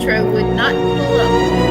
intro would not pull up.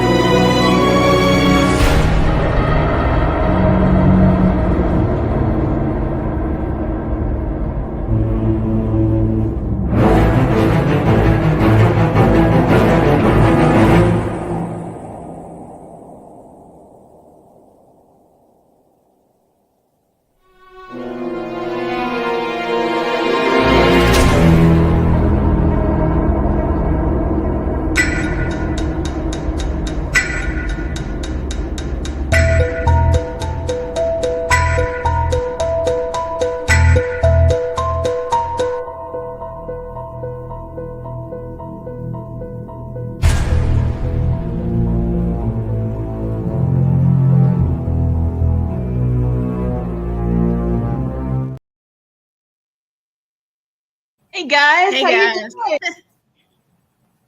Hey guys, Hey how guys. you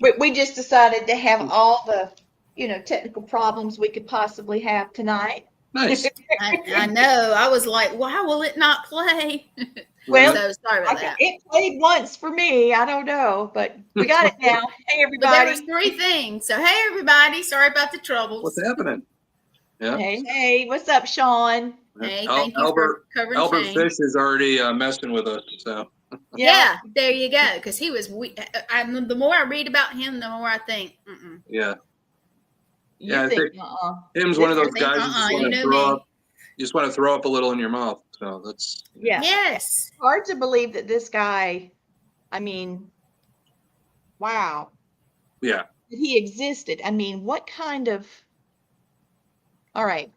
doing? We just decided to have all the, technical problems we could possibly have tonight. Nice. I know. I was like, why will it not play? Well, so sorry about that. It played once for me. I don't know, but we got it now. Hey But there everybody. was 3 things. So hey everybody, sorry about the troubles. What's happening? Yeah. Hey, what's up, Sean? Hey, thank you for covering Albert Shane. Fish is already messing with us. So Yeah, there you go. Because he was. The more I read about him, the more I think. Yeah. I think him's one of those guys you just want to throw up a little in your mouth. So that's Yes. It's hard to believe that this guy. I mean, wow. Yeah. That he existed. I mean, what kind of? All right.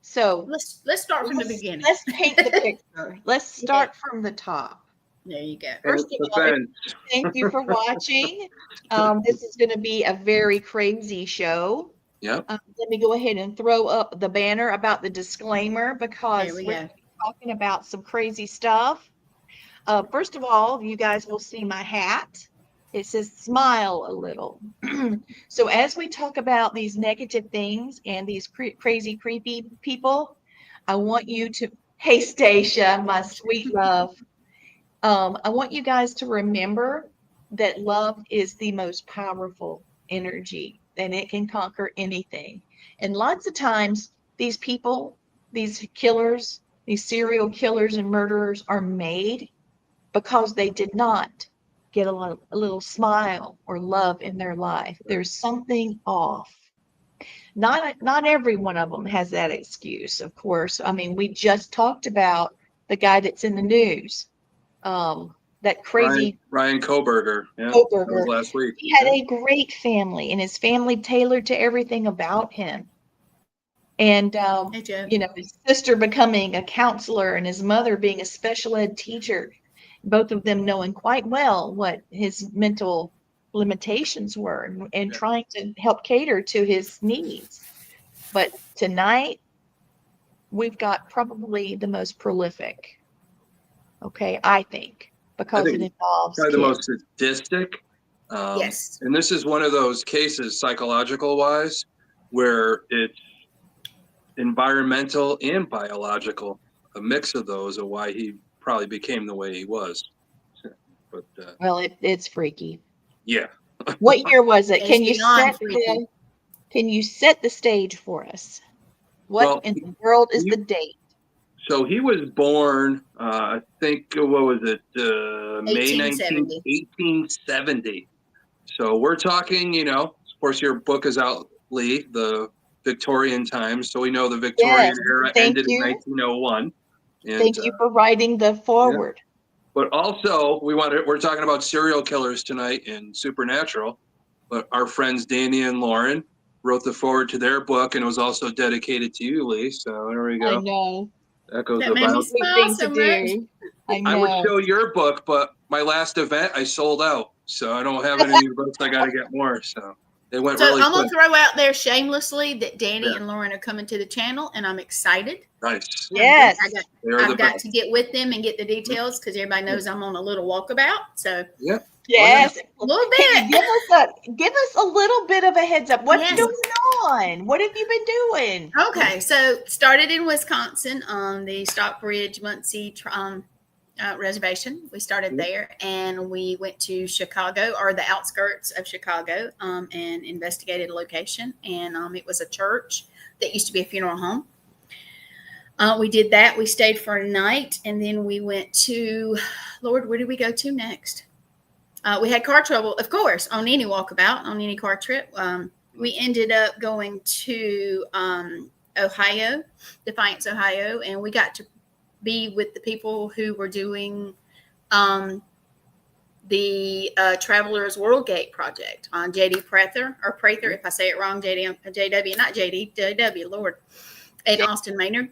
So let's start from the beginning. Let's paint the picture. Let's start from the top. There you go. First of all, thank you for watching. This is going to be a very crazy show. Yeah. Let me go ahead and throw up the banner about the disclaimer because we're talking about some crazy stuff. First of all, you guys will see my hat. It says smile a little. So as we talk about these negative things and these crazy, creepy people, I want you to, hey, Stacia, my sweet love. I want you guys to remember that love is the most powerful energy and it can conquer anything. And lots of times these people, these killers, these serial killers and murderers are made because they did not get a little smile or love in their life. There's something off. Not every one of them has that excuse, of course. I mean, we just talked about the guy that's in the news. That crazy Ryan Koberger. Yeah, Koberger. That was last week. He had a great family, and his family tailored to everything about him. And his sister becoming a counselor, and his mother being a special ed teacher. Both of them knowing quite well what his mental limitations were, and trying to help cater to his needs. But tonight, we've got probably the most prolific. Okay, I think. Because it involves probably the most sadistic. Yes. And this is one of those cases, psychological wise, where it's environmental and biological, a mix of those, of why he probably became the way he was. But well, it's freaky. Yeah. What year was it? Can you set the stage for us? What in the world is the date? So he was born, I think, what was it, May 19th, 1870. So we're talking, of course, your book is out, Lee, the Victorian times. So we know the Victorian era ended in 1901. And, thank you for writing the foreword. Yeah. But also, we're talking about serial killers tonight in Supernatural. But our friends Danny and Lauren wrote the foreword to their book, and it was also dedicated to you, Lee. So there we go. I know. That goes made me smile so much. I would show your book, but my last event I sold out, so I don't have any of your books. I got to get more. So they went really quick. I'm gonna throw out there shamelessly that Danny and Lauren are coming to the channel, and I'm excited. Nice. Yes. I've got to get with them and get the details because everybody knows I'm on a little walkabout. So yes, a little bit. Give us a little bit of a heads up. What's going on? What have you been doing? Okay, so started in Wisconsin on the Stockbridge Muncie reservation. We started there, and we went to Chicago, or the outskirts of Chicago, and investigated a location. And it was a church that used to be a funeral home. We did that. We stayed for a night, and then we went to, Lord, where did we go to next? We had car trouble, of course, on any walkabout, on any car trip. We ended up going to Ohio, Defiance, Ohio, and we got to be with the people who were doing the Travelers World Gate project on JD Prather, if I say it wrong, JW, not JD, JW, Lord, at Austin Maynard.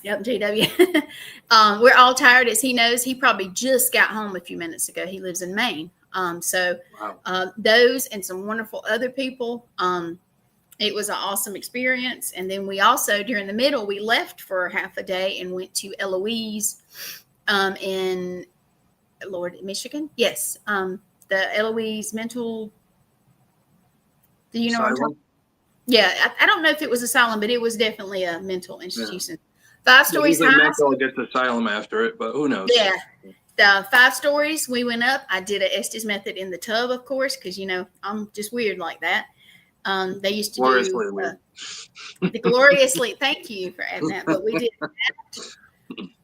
Yep, JW. We're all tired, as he knows. He probably just got home a few minutes ago. He lives in Maine. Those and some wonderful other people. It was an awesome experience. And then we also, during the middle, we left for half a day and went to Eloise in Michigan. Yes. The Eloise mental. Do you know what I'm talking? Yeah. I don't know if it was asylum, but it was definitely a mental institution. Yeah. 5 Stories High. Mental gets asylum after it, but who knows? Yeah. The 5 stories we went up. I did a Estes method in the tub, of course, because, I'm just weird like that. They used to do the gloriously. Thank you for adding that. But we did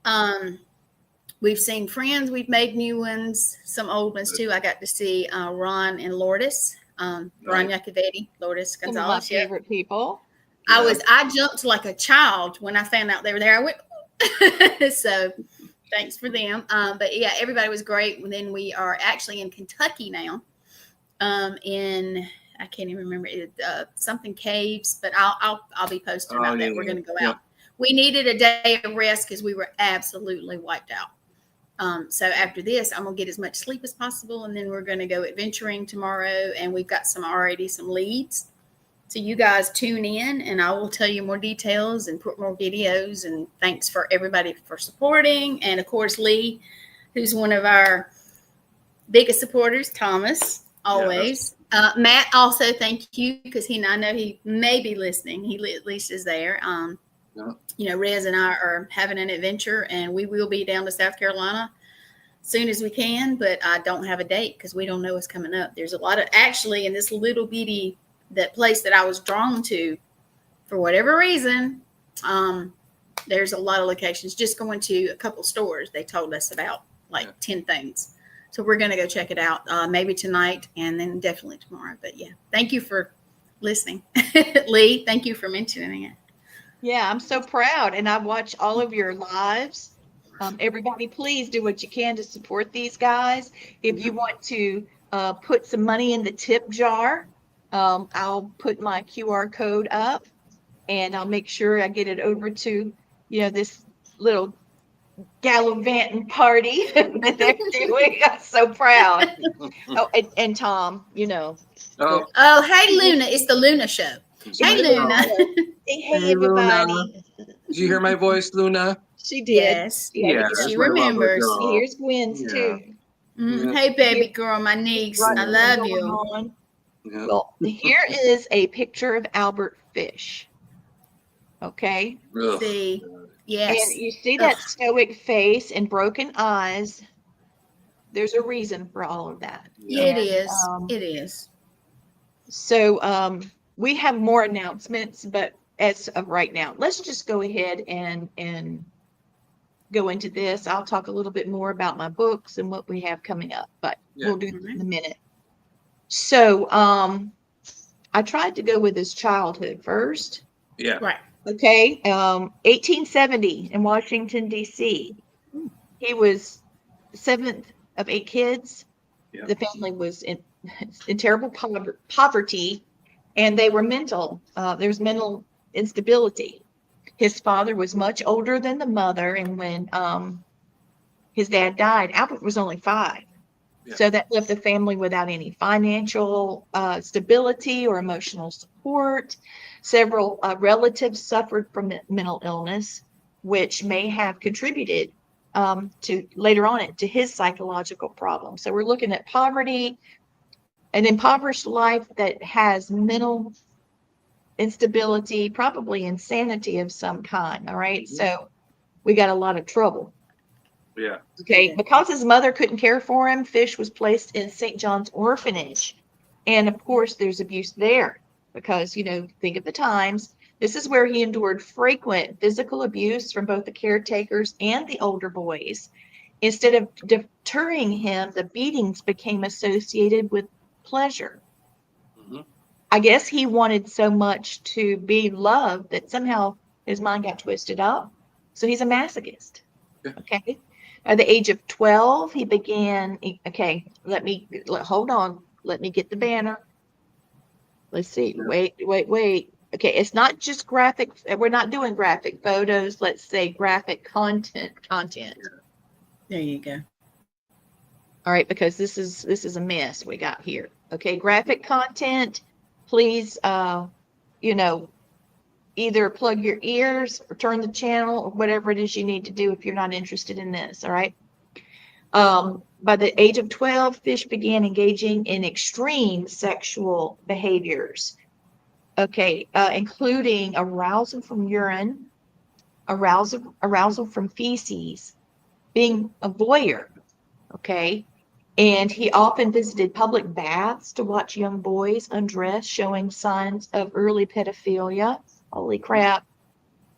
that. We've seen friends. We've made new ones, some old ones too. I got to see Ron and Lourdes, Ron Yacovetti, Lourdes Gonzalez. Some of my favorite people. I jumped like a child when I found out they were there. I went, so thanks for them. But yeah, everybody was great. And then we are actually in Kentucky now. I can't even remember something caves, but I'll be posting about that. We're going to go out. We needed a day of rest because we were absolutely wiped out. So after this, I'm going to get as much sleep as possible, and then we're going to go adventuring tomorrow. And we've got some leads. So you guys tune in, and I will tell you more details and put more videos. And thanks for everybody for supporting. And of course, Lee, who's one of our biggest supporters, Thomas, always. Matt, also thank you, because I know he may be listening. He at least is there. Rez and I are having an adventure, and we will be down to South Carolina as soon as we can, but I don't have a date because we don't know what's coming up. There's a lot of, actually, in this little bitty, that place that I was drawn to for whatever reason, there's a lot of locations. Just going to a couple stores, they told us about 10 things. So we're going to go check it out, maybe tonight and then definitely tomorrow. But yeah, thank you for listening. Lee, thank you for mentioning it. Yeah, I'm so proud. And I watch all of your lives. Everybody, please do what you can to support these guys. If you want to put some money in the tip jar, I'll put my QR code up, and I'll make sure I get it over to, this little gallivanting party that they're doing. I'm so proud. Oh, and Tom, Oh, hey, Luna. It's the Luna show. Hey, Luna. Hey, everybody. Luna. Did you hear my voice, Luna? She did. Yes. Yeah, she remembers. Here's Gwen's too. Hey, baby girl, my niece. I love you. Yeah. Well, here is a picture of Albert Fish. Okay. Ugh. See, yes. And you see that stoic face and broken eyes. There's a reason for all of that. Yeah, it is. It is. So we have more announcements, but as of right now, let's just go ahead and go into this. I'll talk a little bit more about my books and what we have coming up, but we'll do that in a minute. So I tried to go with his childhood first. Yeah. Right. Okay. 1870 in Washington, D.C. He was 7th of 8 kids. Yeah. The family was in terrible poverty, and they were mental. There's mental instability. His father was much older than the mother, and when his dad died, Albert was only 5. Yeah. So that left the family without any financial stability or emotional support. Several relatives suffered from mental illness, which may have contributed to later on to his psychological problems. So we're looking at poverty, an impoverished life that has mental instability, probably insanity of some kind. All right. So we got a lot of trouble. Yeah. Okay. Because his mother couldn't care for him, Fish was placed in St. John's orphanage. And of course, there's abuse there because, think of the times. This is where he endured frequent physical abuse from both the caretakers and the older boys. Instead of deterring him, the beatings became associated with pleasure. Mm-hmm. I guess he wanted so much to be loved that somehow his mind got twisted up. So he's a masochist. Okay. At the age of 12, he began. Okay, hold on. Let me get the banner. Let's see. Wait. Okay, it's not just graphic. We're not doing graphic photos. Let's say graphic content. There you go. All right, because this is a mess we got here. Okay, graphic content. Please, either plug your ears or turn the channel or whatever it is you need to do if you're not interested in this. All right. By the age of 12, Fish began engaging in extreme sexual behaviors. Okay, including arousal from urine, arousal from feces, being a voyeur. Okay. And he often visited public baths to watch young boys undress, showing signs of early pedophilia. Holy crap.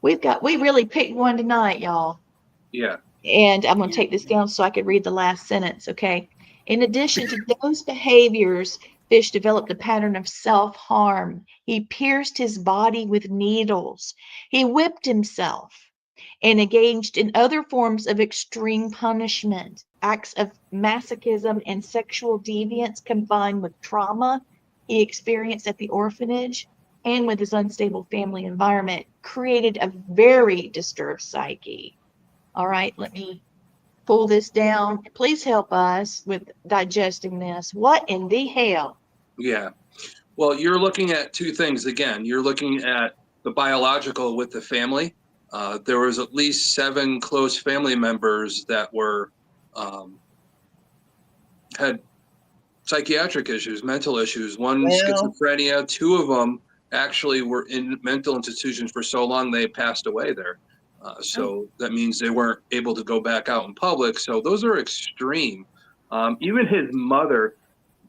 We really picked one tonight, y'all. Yeah. And I'm going to take this down so I can read the last sentence, okay? In addition to those behaviors, Fish developed a pattern of self-harm. He pierced his body with needles. He whipped himself and engaged in other forms of extreme punishment. Acts of masochism and sexual deviance combined with trauma he experienced at the orphanage and with his unstable family environment created a very disturbed psyche. All right, let me pull this down. Please help us with digesting this. What in the hell? Yeah. Well, you're looking at two things again. You're looking at the biological with the family. There was at least 7 close family members that were had psychiatric issues, mental issues. One schizophrenia. 2 of them actually were in mental institutions for so long they passed away there. So that means they weren't able to go back out in public. So those are extreme. Even his mother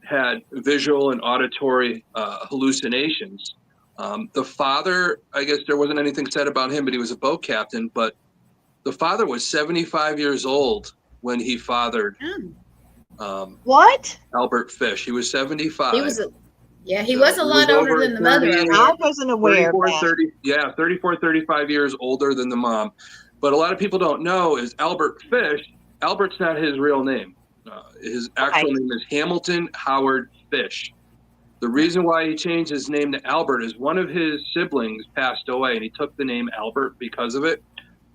had visual and auditory hallucinations. The father, I guess there wasn't anything said about him, but he was a boat captain. But the father was 75 years old when he fathered what? Albert Fish. He was 75. He was a lot older than the mother. I wasn't aware of that. 34, 35 years older than the mom. But a lot of people don't know is Albert Fish. Albert's not his real name. His actual name is Hamilton Howard Fish. The reason why he changed his name to Albert is one of his siblings passed away, and he took the name Albert because of it.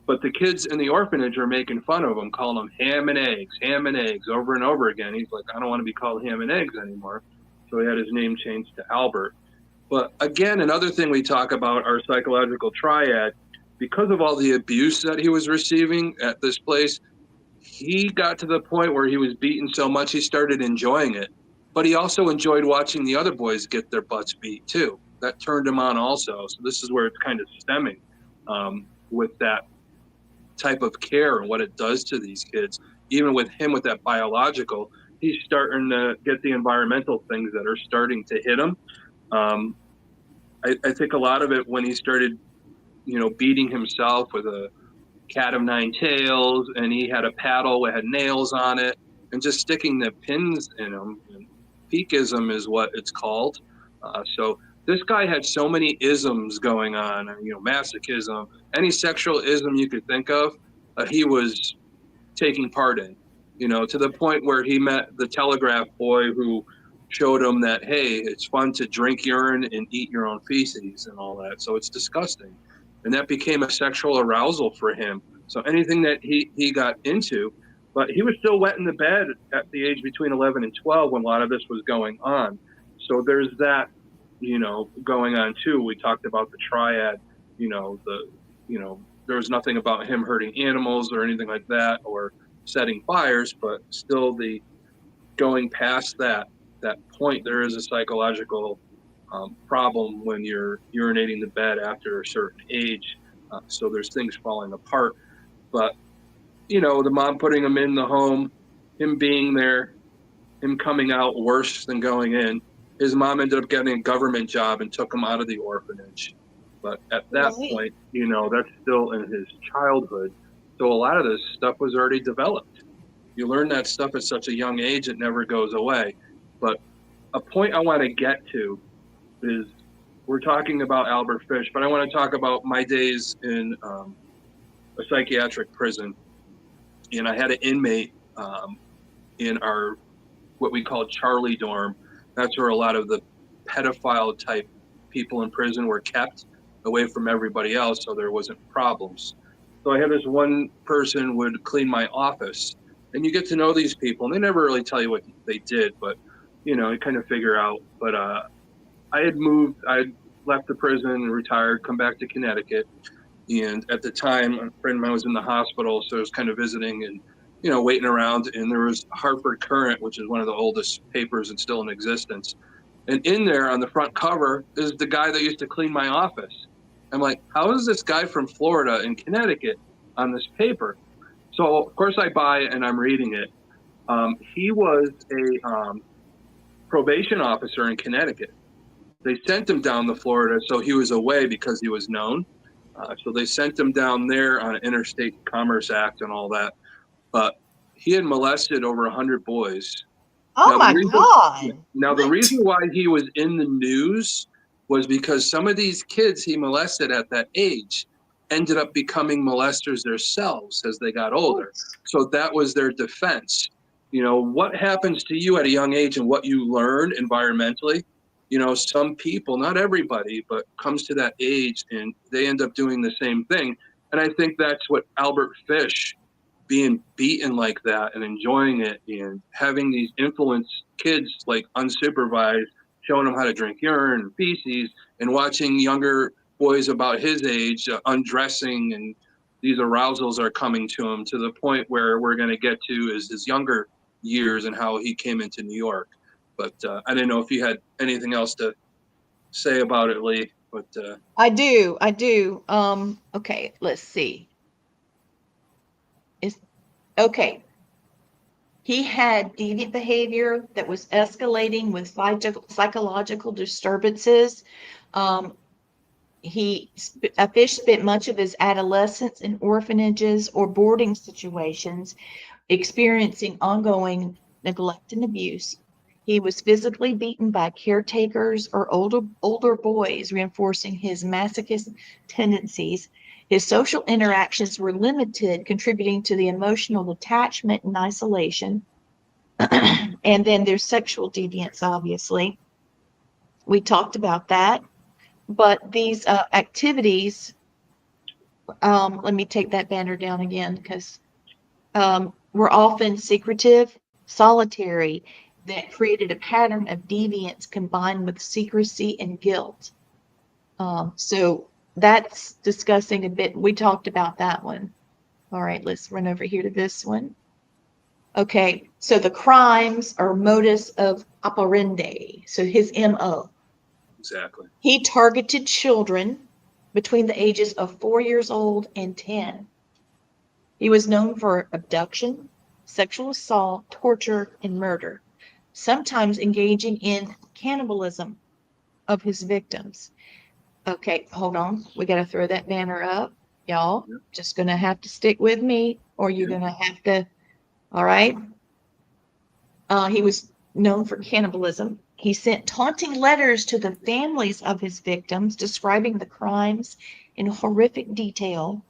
But the kids in the orphanage are making fun of him, calling him ham and eggs, over and over again. He's like, I don't want to be called ham and eggs anymore. So he had his name changed to Albert. But again, another thing we talk about, our psychological triad, because of all the abuse that he was receiving at this place, he got to the point where he was beaten so much he started enjoying it. But he also enjoyed watching the other boys get their butts beat too. That turned him on also. So this is where it's kind of stemming with that type of care and what it does to these kids. Even with him with that biological, he's starting to get the environmental things that are starting to hit him. I think a lot of it when he started, beating himself with a cat of 9 tails, and he had a paddle that had nails on it, and just sticking the pins in them. And peakism is what it's called. So this guy had so many isms going on, masochism, any sexual ism you could think of, he was taking part in, to the point where he met the telegraph boy who showed him that, hey, it's fun to drink urine and eat your own feces and all that. So it's disgusting. And that became a sexual arousal for him. So anything that he got into, but he was still wet in the bed at the age between 11 and 12 when a lot of this was going on. So there's that, going on too. We talked about the triad, there was nothing about him hurting animals or anything like that or setting fires, but still the going past that point, there is a psychological problem when you're urinating the bed after a certain age. So there's things falling apart. But the mom putting him in the home, him being there, him coming out worse than going in. His mom ended up getting a government job and took him out of the orphanage. But at that point, that's still in his childhood. So a lot of this stuff was already developed. You learn that stuff at such a young age, it never goes away. But a point I want to get to is we're talking about Albert Fish, but I want to talk about my days in a psychiatric prison. And I had an inmate in our what we call Charlie dorm. That's where a lot of the pedophile type people in prison were kept away from everybody else, so there wasn't problems. So I had this one person would clean my office, and you get to know these people, and they never really tell you what they did, but you kind of figure out. But I had left the prison and retired, come back to Connecticut, and at the time, a friend of mine was in the hospital, so I was kind of visiting and waiting around, and there was Hartford Courant, which is one of the oldest papers and still in existence. And in there on the front cover is the guy that used to clean my office. I'm like, how is this guy from Florida in Connecticut on this paper? So, of course, I buy it and I'm reading it. He was a probation officer in Connecticut. They sent him down to Florida, so he was away because he was known. So they sent him down there on Interstate Commerce Act and all that. But he had molested over 100 boys. Oh, my God. Now, the reason why he was in the news was because some of these kids he molested at that age ended up becoming molesters themselves as they got older. So that was their defense. What happens to you at a young age and what you learn environmentally, some people, not everybody, but comes to that age and they end up doing the same thing. And I think that's what Albert Fish, being beaten like that and enjoying it and having these influenced kids like unsupervised, showing them how to drink urine and feces and watching younger boys about his age undressing, and these arousals are coming to him to the point where we're going to get to is his younger years and how he came into New York. But I didn't know if you had anything else to say about it, Lee. But I do. Okay, let's see. Okay. He had deviant behavior that was escalating with psychological disturbances. Fish spent much of his adolescence in orphanages or boarding situations, experiencing ongoing neglect and abuse. He was physically beaten by caretakers or older boys, reinforcing his masochist tendencies. His social interactions were limited, contributing to the emotional detachment and isolation. And then there's sexual deviance, obviously. We talked about that. But these activities, let me take that banner down again, because were often secretive, solitary, that created a pattern of deviance combined with secrecy and guilt. So that's discussing a bit. We talked about that one. All right, let's run over here to this one. Okay, so the crimes are modus of operandi. So his MO. Exactly. He targeted children between the ages of 4 years old and 10. He was known for abduction, sexual assault, torture, and murder, sometimes engaging in cannibalism of his victims. Okay, hold on. We got to throw that banner up. Y'all, just going to have to stick with me, or you're going to have to. All right. He was known for cannibalism. He sent taunting letters to the families of his victims, describing the crimes in horrific detail.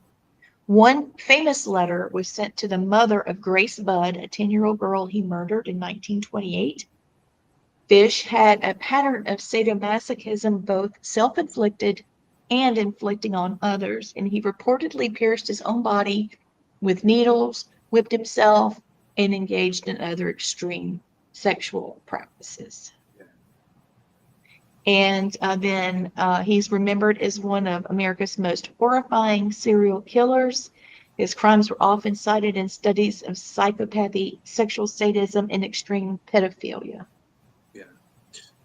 One famous letter was sent to the mother of Grace Budd, a 10-year-old girl he murdered in 1928. Fish had a pattern of sadomasochism, both self-inflicted and inflicting on others, and he reportedly pierced his own body with needles, whipped himself, and engaged in other extreme sexual practices. And then he's remembered as one of America's most horrifying serial killers. His crimes were often cited in studies of psychopathy, sexual sadism, and extreme pedophilia. Yeah.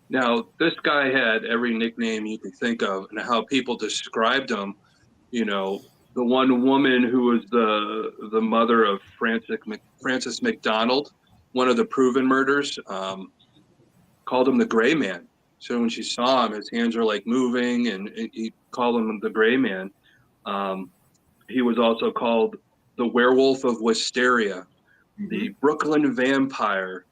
Now, this guy had every nickname you can think of, and how people described him, the one woman who was the mother of Francis McDonald, one of the proven murders, called him the Gray Man. So when she saw him, his hands were like moving, and he called him the Gray Man. He was also called the Werewolf of Wisteria, the Brooklyn Vampire,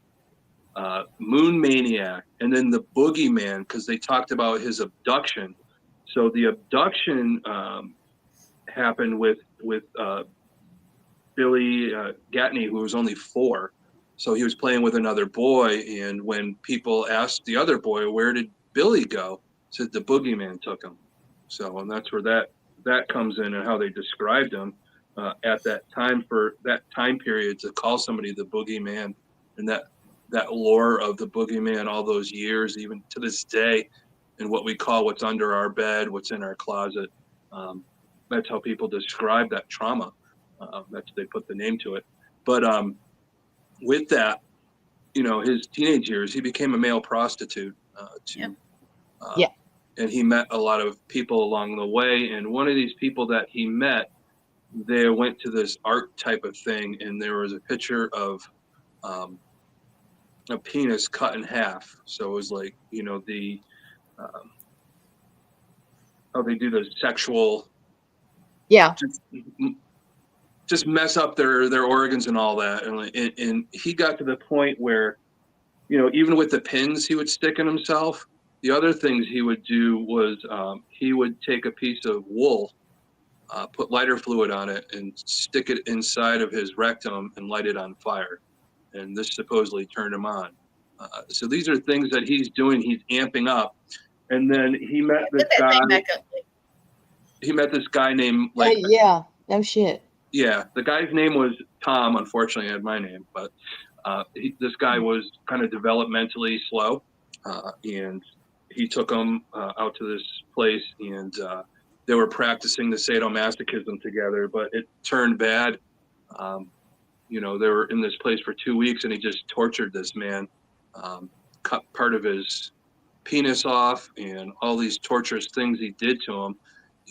Moon Maniac, and then the Boogeyman, because they talked about his abduction. So the abduction happened with Billy Gatney, who was only 4. So he was playing with another boy, and when people asked the other boy, where did Billy go? He said the Boogeyman took him. So, and that's where that comes in, and how they described him at that time, for that time period, to call somebody the Boogeyman, and that lore of the Boogeyman all those years, even to this day, and what we call what's under our bed, what's in our closet. That's how people describe that trauma. That's, they put the name to it. But with that, his teenage years, he became a male prostitute. And he met a lot of people along the way. And one of these people that he met, they went to this art type of thing, and there was a picture of a penis cut in half. So it was like, the how they do the sexual, just mess up their organs and all that. And he got to the point where, even with the pins he would stick in himself, the other things he would do was he would take a piece of wool, put lighter fluid on it, and stick it inside of his rectum and light it on fire. And this supposedly turned him on. So these are things that he's doing. He's amping up. And then he met this guy. He met this guy named no shit. Yeah, the guy's name was Tom. Unfortunately, I had my name, but this guy was kind of developmentally slow, and he took him out to this place, and they were practicing the sadomasochism together, but it turned bad. They were in this place for 2 weeks, and he just tortured this man, cut part of his penis off, and all these torturous things he did to him.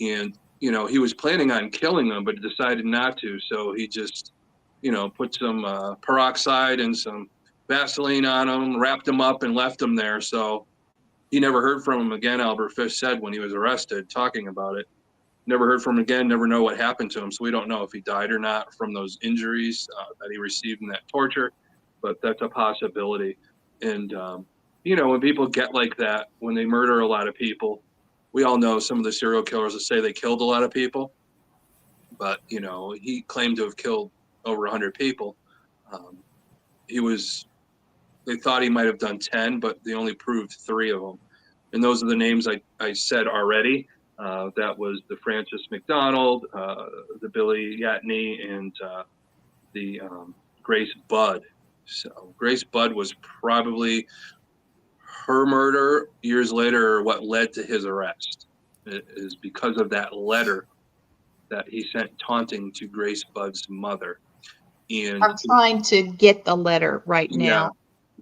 And he was planning on killing him, but decided not to. So he just, put some peroxide and some Vaseline on him, wrapped him up, and left him there. So he never heard from him again, Albert Fish said when he was arrested, talking about it. Never heard from him again, never know what happened to him. So we don't know if he died or not from those injuries that he received in that torture, but that's a possibility. And, when people get like that, when they murder a lot of people, we all know some of the serial killers that say they killed a lot of people, but, he claimed to have killed over 100 people. They thought he might have done 10, but they only proved 3 of them. And those are the names I said already. That was the Francis McDonald, the Billy Yatney, and the Grace Budd. So Grace Budd was probably her murder years later, what led to his arrest. It is because of that letter that he sent taunting to Grace Budd's mother. And I'm trying to get the letter right now.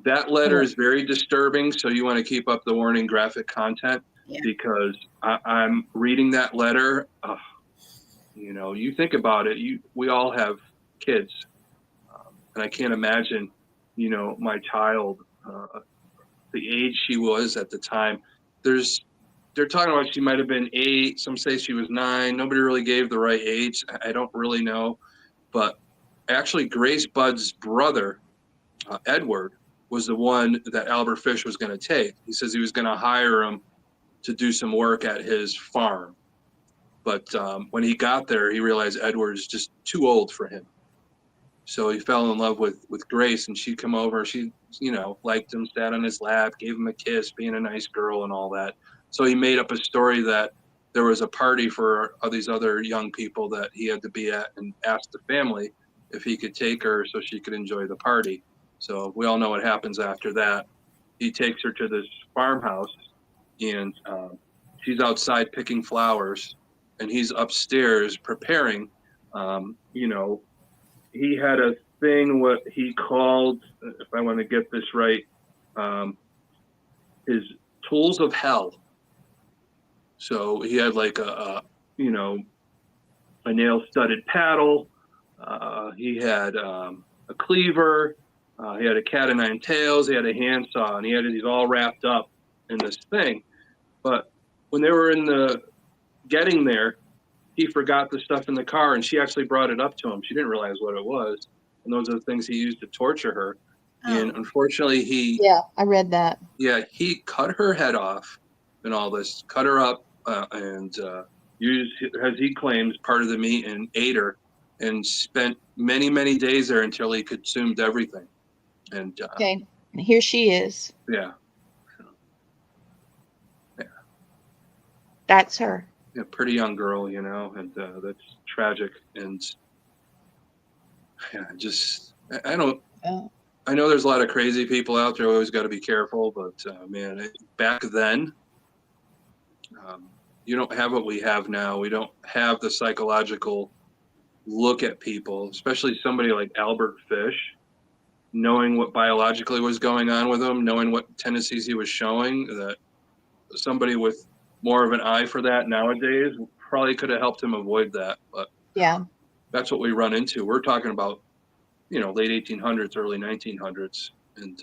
That letter is very disturbing, so you want to keep up the warning graphic content, because I'm reading that letter. You think about it, we all have kids, and I can't imagine, my child, the age she was at the time. They're talking about she might have been 8. Some say she was 9. Nobody really gave the right age. I don't really know, but actually Grace Budd's brother, Edward, was the one that Albert Fish was going to take. He says he was going to hire him to do some work at his farm. But when he got there, he realized Edward is just too old for him. So he fell in love with Grace, and she'd come over. She, liked him, sat on his lap, gave him a kiss, being a nice girl and all that. So he made up a story that there was a party for all these other young people that he had to be at, and asked the family if he could take her so she could enjoy the party. So we all know what happens after that. He takes her to this farmhouse, and she's outside picking flowers, and he's upstairs preparing. He had a thing, what he called, if I want to get this right, his tools of hell. So he had like a a nail-studded paddle. He had a cleaver. He had a cat o' nine tails. He had a handsaw, and he had these all wrapped up in this thing. But when they were getting there, he forgot the stuff in the car, and she actually brought it up to him. She didn't realize what it was, and those are the things he used to torture her. Oh. And unfortunately, I read that. Yeah, he cut her head off and all this, cut her up, and used, as he claims, part of the meat and ate her, and spent many, many days there until he consumed everything. And okay, here she is. Yeah. Yeah. That's her. Yeah, pretty young girl, you know, and that's tragic. And yeah, just I don't. Oh. I know there's a lot of crazy people out there. Always got to be careful, but man, back then, you don't have what we have now. We don't have the psychological look at people, especially somebody like Albert Fish, knowing what biologically was going on with him, knowing what tendencies he was showing. That somebody with more of an eye for that nowadays probably could have helped him avoid that. But yeah, that's what we run into. We're talking about, you know, late 1800s, early 1900s, and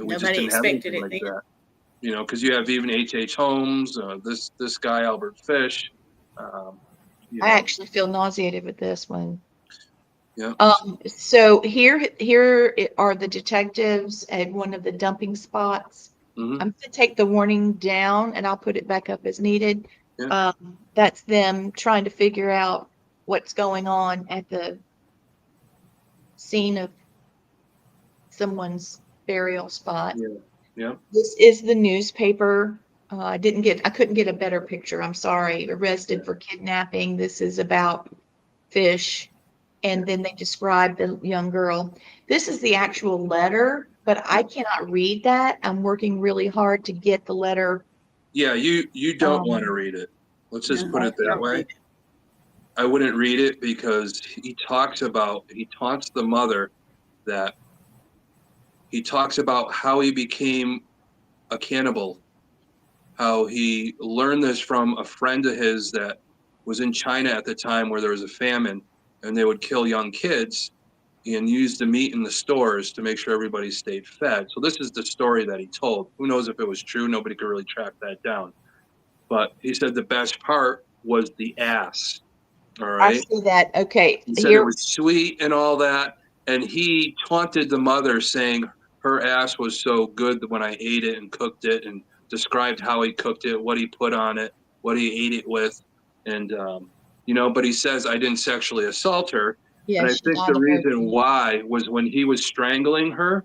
we just didn't have anything like that. You know, because you have even H.H. Holmes, this guy Albert Fish. You know. I actually feel nauseated with this one. Yeah. So here are the detectives at one of the dumping spots. Mm-hmm. I'm going to take the warning down, and I'll put it back up as needed. Yeah. That's them trying to figure out what's going on at the scene of someone's burial spot. Yeah. Yeah. This is the newspaper. I couldn't get a better picture. I'm sorry. Arrested for kidnapping. This is about Fish. And then they describe the young girl. This is the actual letter, but I cannot read that. I'm working really hard to get the letter. Yeah, you don't want to read it. Let's just put it that way. I wouldn't read it because he taunts the mother, that he talks about how he became a cannibal, how he learned this from a friend of his that was in China at the time where there was a famine, and they would kill young kids and use the meat in the stores to make sure everybody stayed fed. So this is the story that he told. Who knows if it was true? Nobody could really track that down. But he said the best part was the ass. All right. I see that. Okay. He said it was sweet and all that. And he taunted the mother, saying her ass was so good that when I ate it and cooked it, and described how he cooked it, what he put on it, what he ate it with. And, you know, but he says, I didn't sexually assault her. Yeah, and I think the reason why was when he was strangling her,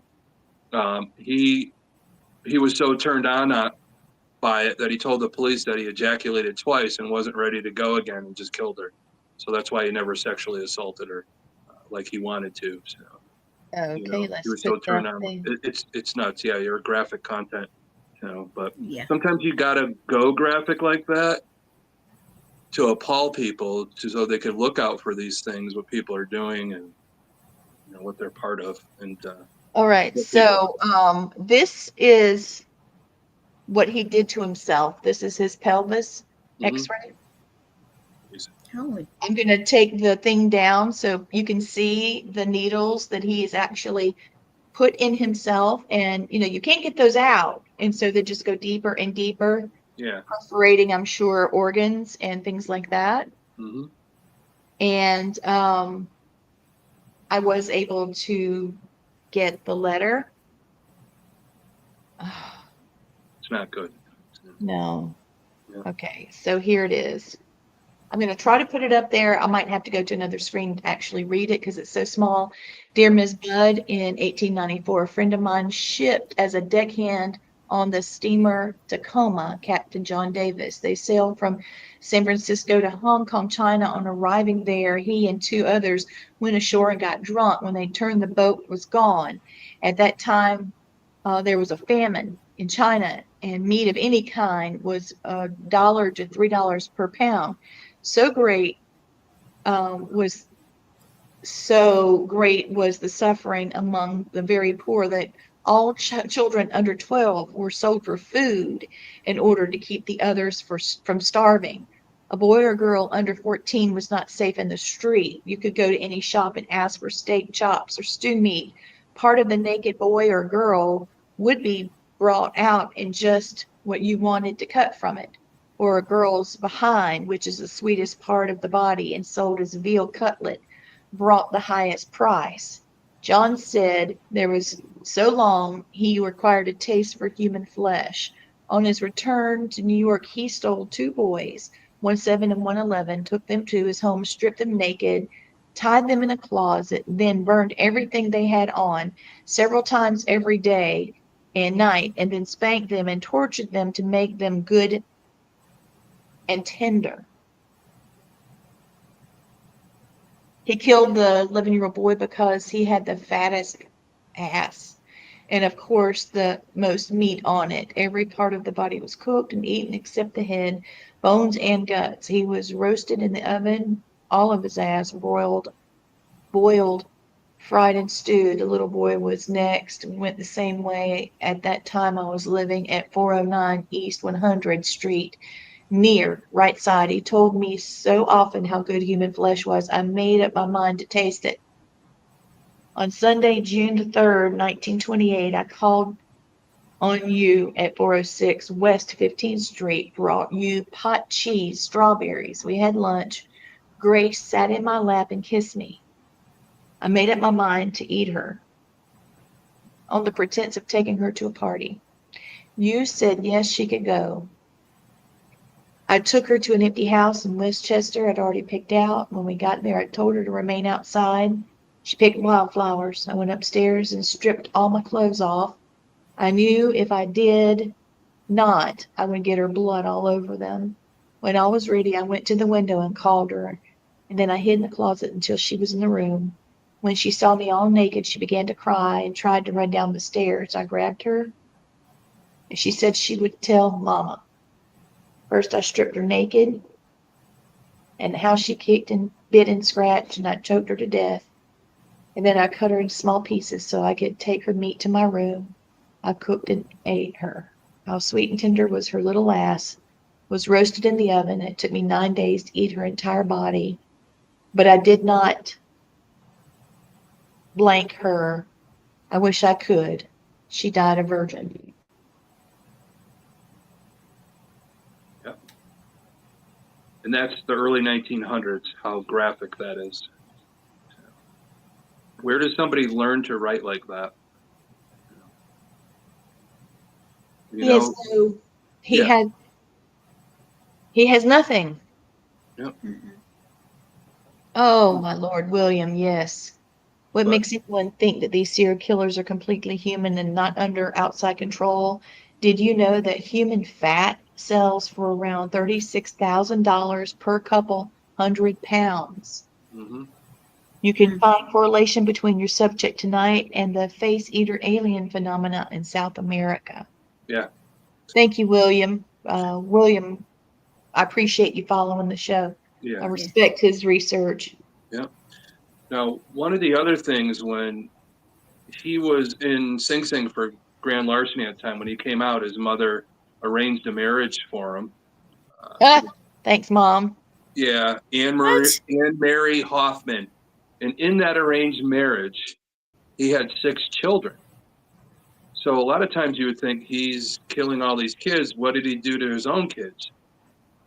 he was so turned on by it that he told the police that he ejaculated twice and wasn't ready to go again, and just killed her. So that's why he never sexually assaulted her like he wanted to. So, okay, you know, he was so turned on. It's nuts. Yeah, you're graphic content, you know. But sometimes you gotta go graphic like that to appall people, so they can look out for these things, what people are doing, and you know what they're part of. And all right, so this is what he did to himself. This is his pelvis X-ray. I'm going to take the thing down so you can see the needles that he has actually put in himself, and you know you can't get those out, and so they just go deeper and deeper. Yeah, perforating, I'm sure, organs and things like that. Mm-hmm. And I was able to get the letter. It's not good. No. Yeah. Okay, so here it is. I'm going to try to put it up there. I might have to go to another screen to actually read it because it's so small. Dear Ms. Budd, in 1894, a friend of mine shipped as a deckhand on the steamer Tacoma, Captain John Davis. They sailed from San Francisco to Hong Kong, China. On arriving there, he and two others went ashore and got drunk. When they turned, the boat was gone. At that time, there was a famine in China, and meat of any kind was $1 to $3 per pound. So great was the suffering among the very poor that all children under 12 were sold for food in order to keep the others from starving. A boy or girl under 14 was not safe in the street. You could go to any shop and ask for steak chops or stew meat. Part of the naked boy or girl would be brought out in just what you wanted to cut from it, or a girl's behind, which is the sweetest part of the body and sold as veal cutlet, brought the highest price. John said there was so long he required a taste for human flesh. On his return to New York, he stole 2 boys, one 7 and one 11, took them to his home, stripped them naked, tied them in a closet, then burned everything they had on several times every day and night, and then spanked them and tortured them to make them good and tender. He killed the 11-year-old boy because he had the fattest ass and, of course, the most meat on it. Every part of the body was cooked and eaten except the head, bones, and guts. He was roasted in the oven, all of his ass boiled, fried, and stewed. The little boy was next and went the same way. At that time, I was living at 409 East 100th Street, near right side. He told me so often how good human flesh was, I made up my mind to taste it. On Sunday, June the 3rd, 1928, I called on you at 406 West 15th Street, brought you pot cheese, strawberries. We had lunch. Grace sat in my lap and kissed me. I made up my mind to eat her on the pretense of taking her to a party. You said yes, she could go. I took her to an empty house in Westchester I'd already picked out. When we got there, I told her to remain outside. She picked wildflowers. I went upstairs and stripped all my clothes off. I knew if I did not, I would get her blood all over them. When all was ready, I went to the window and called her, and then I hid in the closet until she was in the room. When she saw me all naked, she began to cry and tried to run down the stairs. I grabbed her, and she said she would tell Mama. First, I stripped her naked, and how she kicked and bit and scratched, and I choked her to death. And then I cut her in small pieces so I could take her meat to my room. I cooked and ate her. How sweet and tender was her little ass. Was roasted in the oven. It took me 9 days to eat her entire body. But I did not blank her. I wish I could. She died a virgin. Yep. And that's the early 1900s, how graphic that is. Where does somebody learn to write like that? He has nothing. Yep. Oh, my Lord, William, yes. What makes anyone think that these serial killers are completely human and not under outside control? Did you know that human fat sells for around $36,000 per couple 100 pounds? Mm-hmm. You can find correlation between your subject tonight and the face eater alien phenomena in South America. Yeah. Thank you, William. William, I appreciate you following the show. Yeah. I respect his research. Yeah. Now, one of the other things when he was in Sing Sing for grand larceny at the time, when he came out, his mother arranged a marriage for him. Thanks, Mom. Yeah, Anne Mary Hoffman. And in that arranged marriage, he had 6 children. So a lot of times you would think he's killing all these kids. What did he do to his own kids?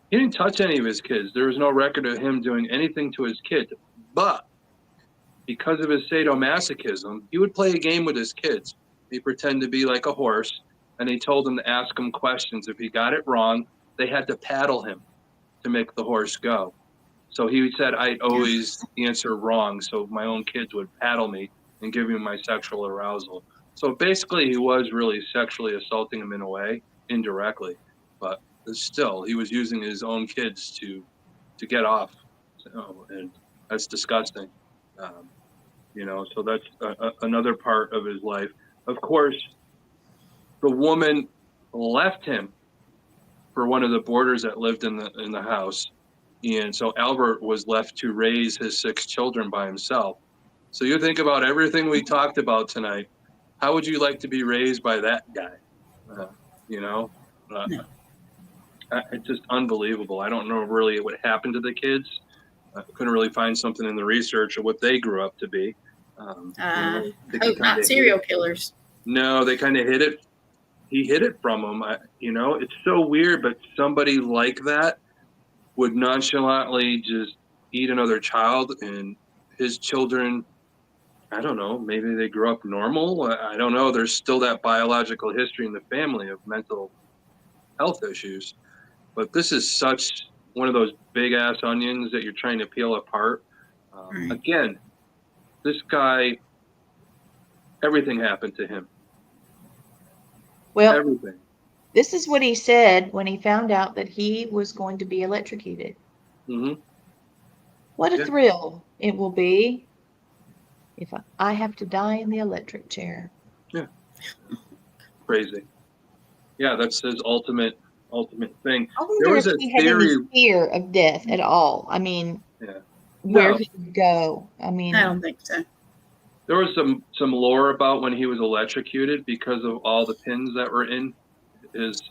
He didn't touch any of his kids. There was no record of him doing anything to his kids. But because of his sadomasochism, he would play a game with his kids. He'd pretend to be like a horse, and he told them to ask him questions. If he got it wrong, they had to paddle him to make the horse go. So he said I'd always answer wrong, so my own kids would paddle me and give me my sexual arousal. So basically, he was really sexually assaulting him in a way, indirectly. But still, he was using his own kids to get off. And that's disgusting. So that's another part of his life. Of course, the woman left him for one of the boarders that lived in the house. And so Albert was left to raise his 6 children by himself. So you think about everything we talked about tonight. How would you like to be raised by that guy? It's just unbelievable. I don't know really what happened to the kids. I couldn't really find something in the research of what they grew up to be. Hope not serial killers. No, they kind of hid it. He hid it from them. It's so weird, but somebody like that would nonchalantly just eat another child, and his children, I don't know, maybe they grew up normal. I don't know. There's still that biological history in the family of mental health issues. But this is such one of those big ass onions that you're trying to peel apart. Right. Again, this guy, everything happened to him. Well, everything. This is what he said when he found out that he was going to be electrocuted. Mm-hmm. What a thrill it will be if I have to die in the electric chair. Yeah. Crazy. Yeah, that's his ultimate thing. I wonder if he had any fear of death at all. I mean, where he would go. I mean, I don't think so. There was some lore about when he was electrocuted because of all the pins that were in his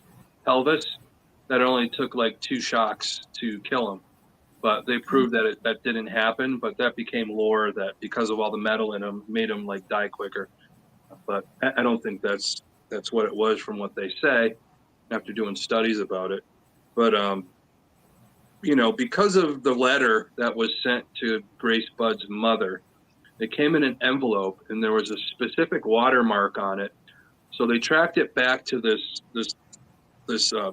pelvis. That only took like 2 shocks to kill him, but they proved that that didn't happen. But that became lore that because of all the metal in him, made him like die quicker. But I don't think that's what it was from what they say after doing studies about it. But because of the letter that was sent to Grace Budd's mother, it came in an envelope and there was a specific watermark on it. So they tracked it back to this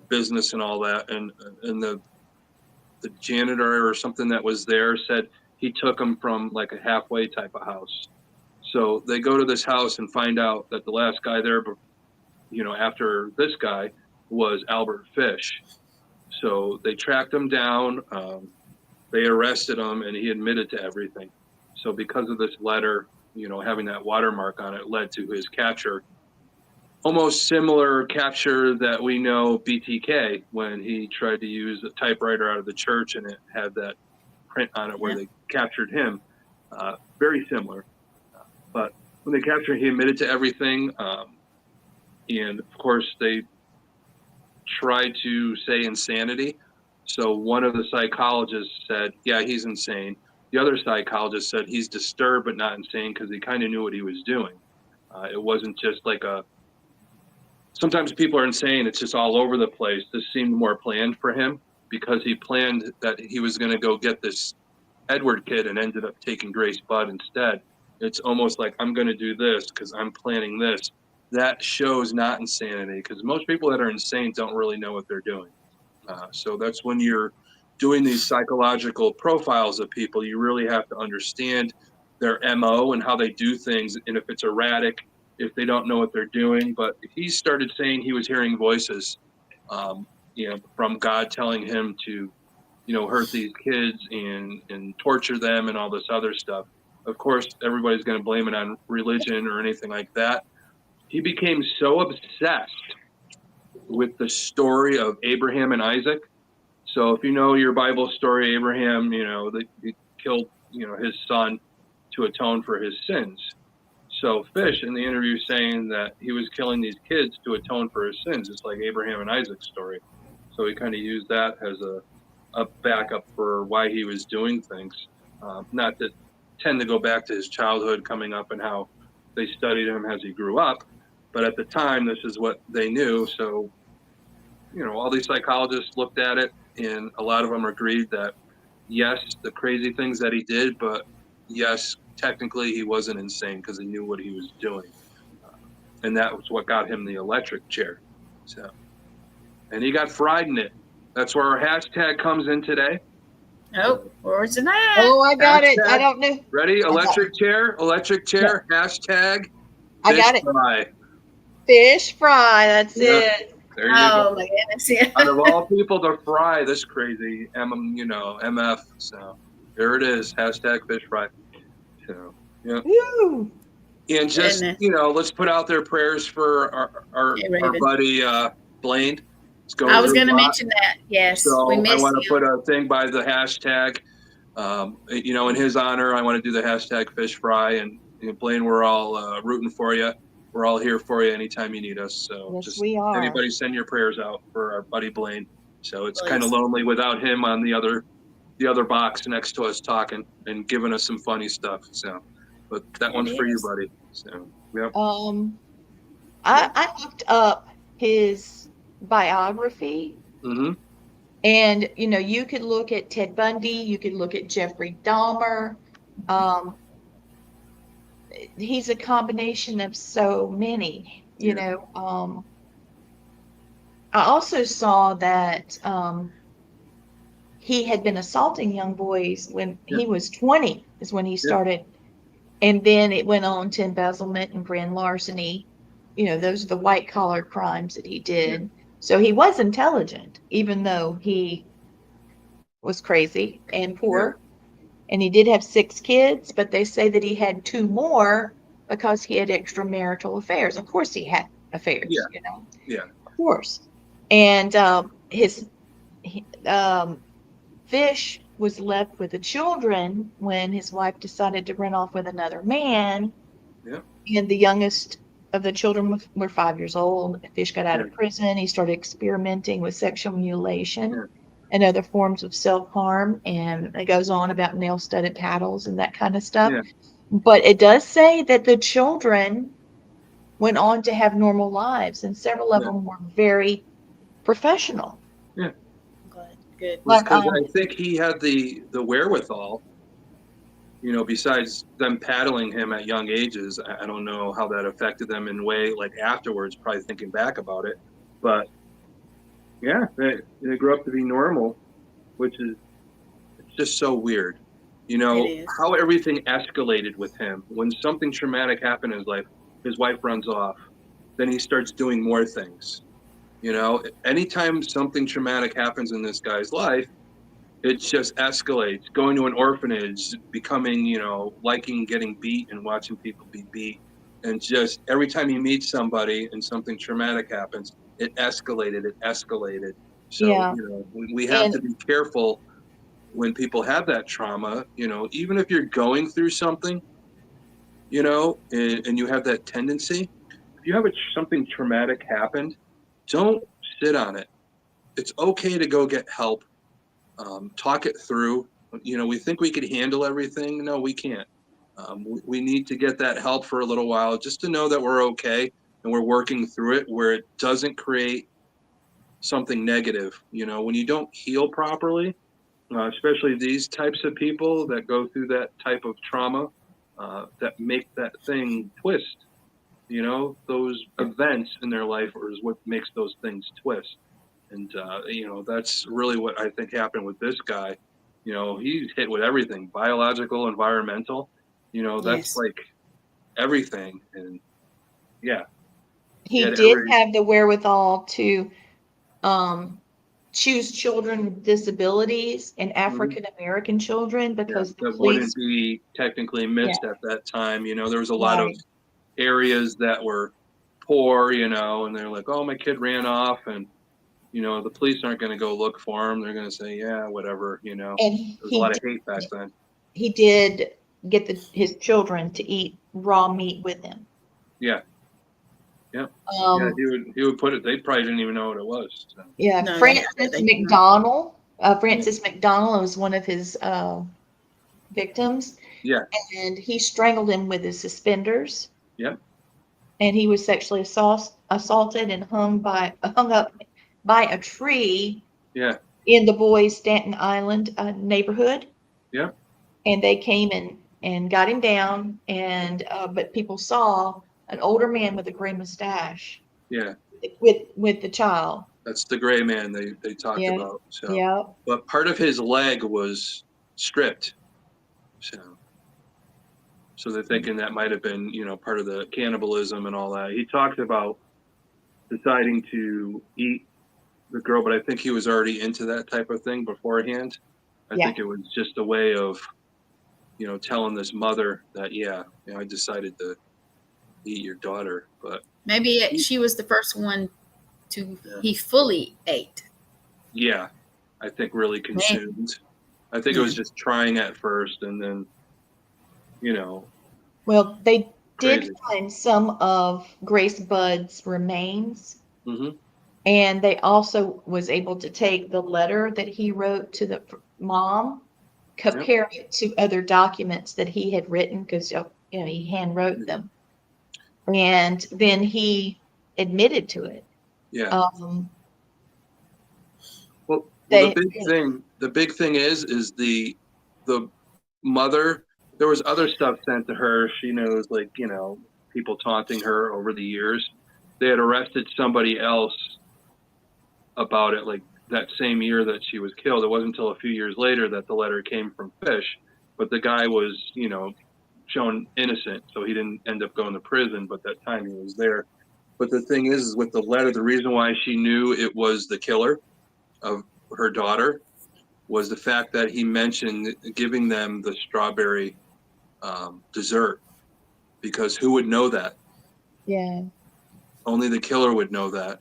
business and all that, and the janitor or something that was there said he took them from like a halfway type of house. So they go to this house and find out that the last guy there, after this guy, was Albert Fish. So they tracked him down, they arrested him, and he admitted to everything. So because of this letter, having that watermark on it led to his capture. Almost similar capture that we know BTK when he tried to use a typewriter out of the church and it had that print on it where they captured him. Very similar. But when they captured him, he admitted to everything. And of course, they tried to say insanity. So one of the psychologists said, yeah, he's insane. The other psychologist said he's disturbed but not insane because he kind of knew what he was doing. It wasn't just like sometimes people are insane, it's just all over the place. This seemed more planned for him because he planned that he was going to go get this Edward kid and ended up taking Grace Budd instead. It's almost like, I'm going to do this because I'm planning this. That shows not insanity, because most people that are insane don't really know what they're doing. So that's when you're doing these psychological profiles of people, you really have to understand their MO and how they do things, and if it's erratic, if they don't know what they're doing. But he started saying he was hearing voices, from God telling him to, hurt these kids and torture them and all this other stuff. Of course, everybody's going to blame it on religion or anything like that. He became so obsessed with the story of Abraham and Isaac. So if you know your Bible story, Abraham, he killed, his son to atone for his sins. So Fish in the interview saying that he was killing these kids to atone for his sins. It's like Abraham and Isaac's story. So he kind of used that as a backup for why he was doing things. Not to tend to go back to his childhood coming up and how they studied him as he grew up. But at the time, this is what they knew. So, all these psychologists looked at it, and a lot of them agreed that, yes, the crazy things that he did, but yes, technically he wasn't insane because he knew what he was doing. And that was what got him the electric chair. So, and he got fried in it. That's where our hashtag comes in today. Oh, where's it at? Oh, I got it. I don't know. Ready? Electric chair, hashtag. I got it. Fry. Fish fry. That's it. There you go. Oh my goodness! Yeah. Out of all people to fry this crazy, MF. So there it is. Hashtag fish fry. So yeah. Woo. And just let's put out their prayers for our buddy Blaine. I was going to mention that. Yes, so we missed I want to you. put a thing by the hashtag. In his honor, I want to do the hashtag fish fry. And Blaine, we're all rooting for you. We're all here for you anytime you need us. So yes, we are. Anybody send your prayers out for our buddy Blaine. So it's kind of lonely without him on the other box next to us talking and giving us some funny stuff. So, but that one's for you, buddy. So, yep. I looked up his biography. Mm-hmm. And, you could look at Ted Bundy, you could look at Jeffrey Dahmer. He's a combination of so many, I also saw that he had been assaulting young boys when he was 20 is when he started. And then it went on to embezzlement and grand larceny. Those are the white collar crimes that he did. So he was intelligent, even though he was crazy and poor. And he did have 6 kids, but they say that he had 2 more because he had extramarital affairs. Of course he had affairs, Yeah. Of course. And his Fish was left with the children when his wife decided to run off with another man. Yeah. And the youngest of the children were 5 years old. Fish got out of prison. He started experimenting with sexual mutilation and other forms of self-harm. And it goes on about nail-studded paddles and that kind of stuff. Yeah. But it does say that the children went on to have normal lives, and several of them were very professional. Yeah. Good. Because I think he had the wherewithal, besides them paddling him at young ages. I don't know how that affected them in a way like afterwards, probably thinking back about it. But yeah, they grew up to be normal, which is it's just so weird. How everything escalated with him. When something traumatic happened in his life, his wife runs off. Then he starts doing more things. Anytime something traumatic happens in this guy's life, it just escalates. Going to an orphanage, becoming, liking getting beat and watching people be beat. And just every time you meet somebody and something traumatic happens, it escalated. So, we have to be careful when people have that trauma, even if you're going through something, and you have that tendency, if you have something traumatic happened, don't sit on it. It's okay to go get help. Talk it through. We think we could handle everything. No, we can't. We need to get that help for a little while just to know that we're okay and we're working through it where it doesn't create something negative. When you don't heal properly, especially these types of people that go through that type of trauma, that make that thing twist. Those events in their life is what makes those things twist. And, that's really what I think happened with this guy. He's hit with everything, biological, environmental, that's like everything. And he did have the wherewithal to choose children with disabilities and African-American children because the that police wouldn't be technically missed at that time. There was a lot of areas that were poor, and they're like, oh, my kid ran off, and the police aren't going to go look for him. They're going to say, yeah, whatever, And there's a lot of hate back then. He did get his children to eat raw meat with him. Yeah. Yeah. He would put it, they probably didn't even know what it was. So. Yeah. No, Francis McDonald was one of his victims. Yeah. And he strangled him with his suspenders. Yeah. And he was sexually assaulted and hung up by a tree. Yeah. In the boys' Staten Island neighborhood. Yeah. And they came and got him down, and but people saw an older man with a gray mustache. Yeah. With the child. That's the gray man they talked about. So. Yeah. But part of his leg was stripped. So they're thinking that might have been, part of the cannibalism and all that. He talked about deciding to eat the girl, but I think he was already into that type of thing beforehand. I think it was just a way of, telling this mother that, I decided to eat your daughter. But maybe she was the first one he fully ate. Yeah, I think really consumed. I think it was just trying at first, and then, Well, they did find some of Grace Budd's remains. Mm-hmm. And they also was able to take the letter that he wrote to the mom, compare it to other documents that he had written, because he hand wrote them, and then he admitted to it. Yeah. Um, well, the big thing is the mother. There was other stuff sent to her. She knows, like, people taunting her over the years. They had arrested somebody else about it, like that same year that she was killed. It wasn't until a few years later that the letter came from Fish, but the guy was, shown innocent, so he didn't end up going to prison, but that time he was there. But the thing is with the letter, the reason why she knew it was the killer of her daughter was the fact that he mentioned giving them the strawberry dessert, because who would know that? Yeah. Only the killer would know that.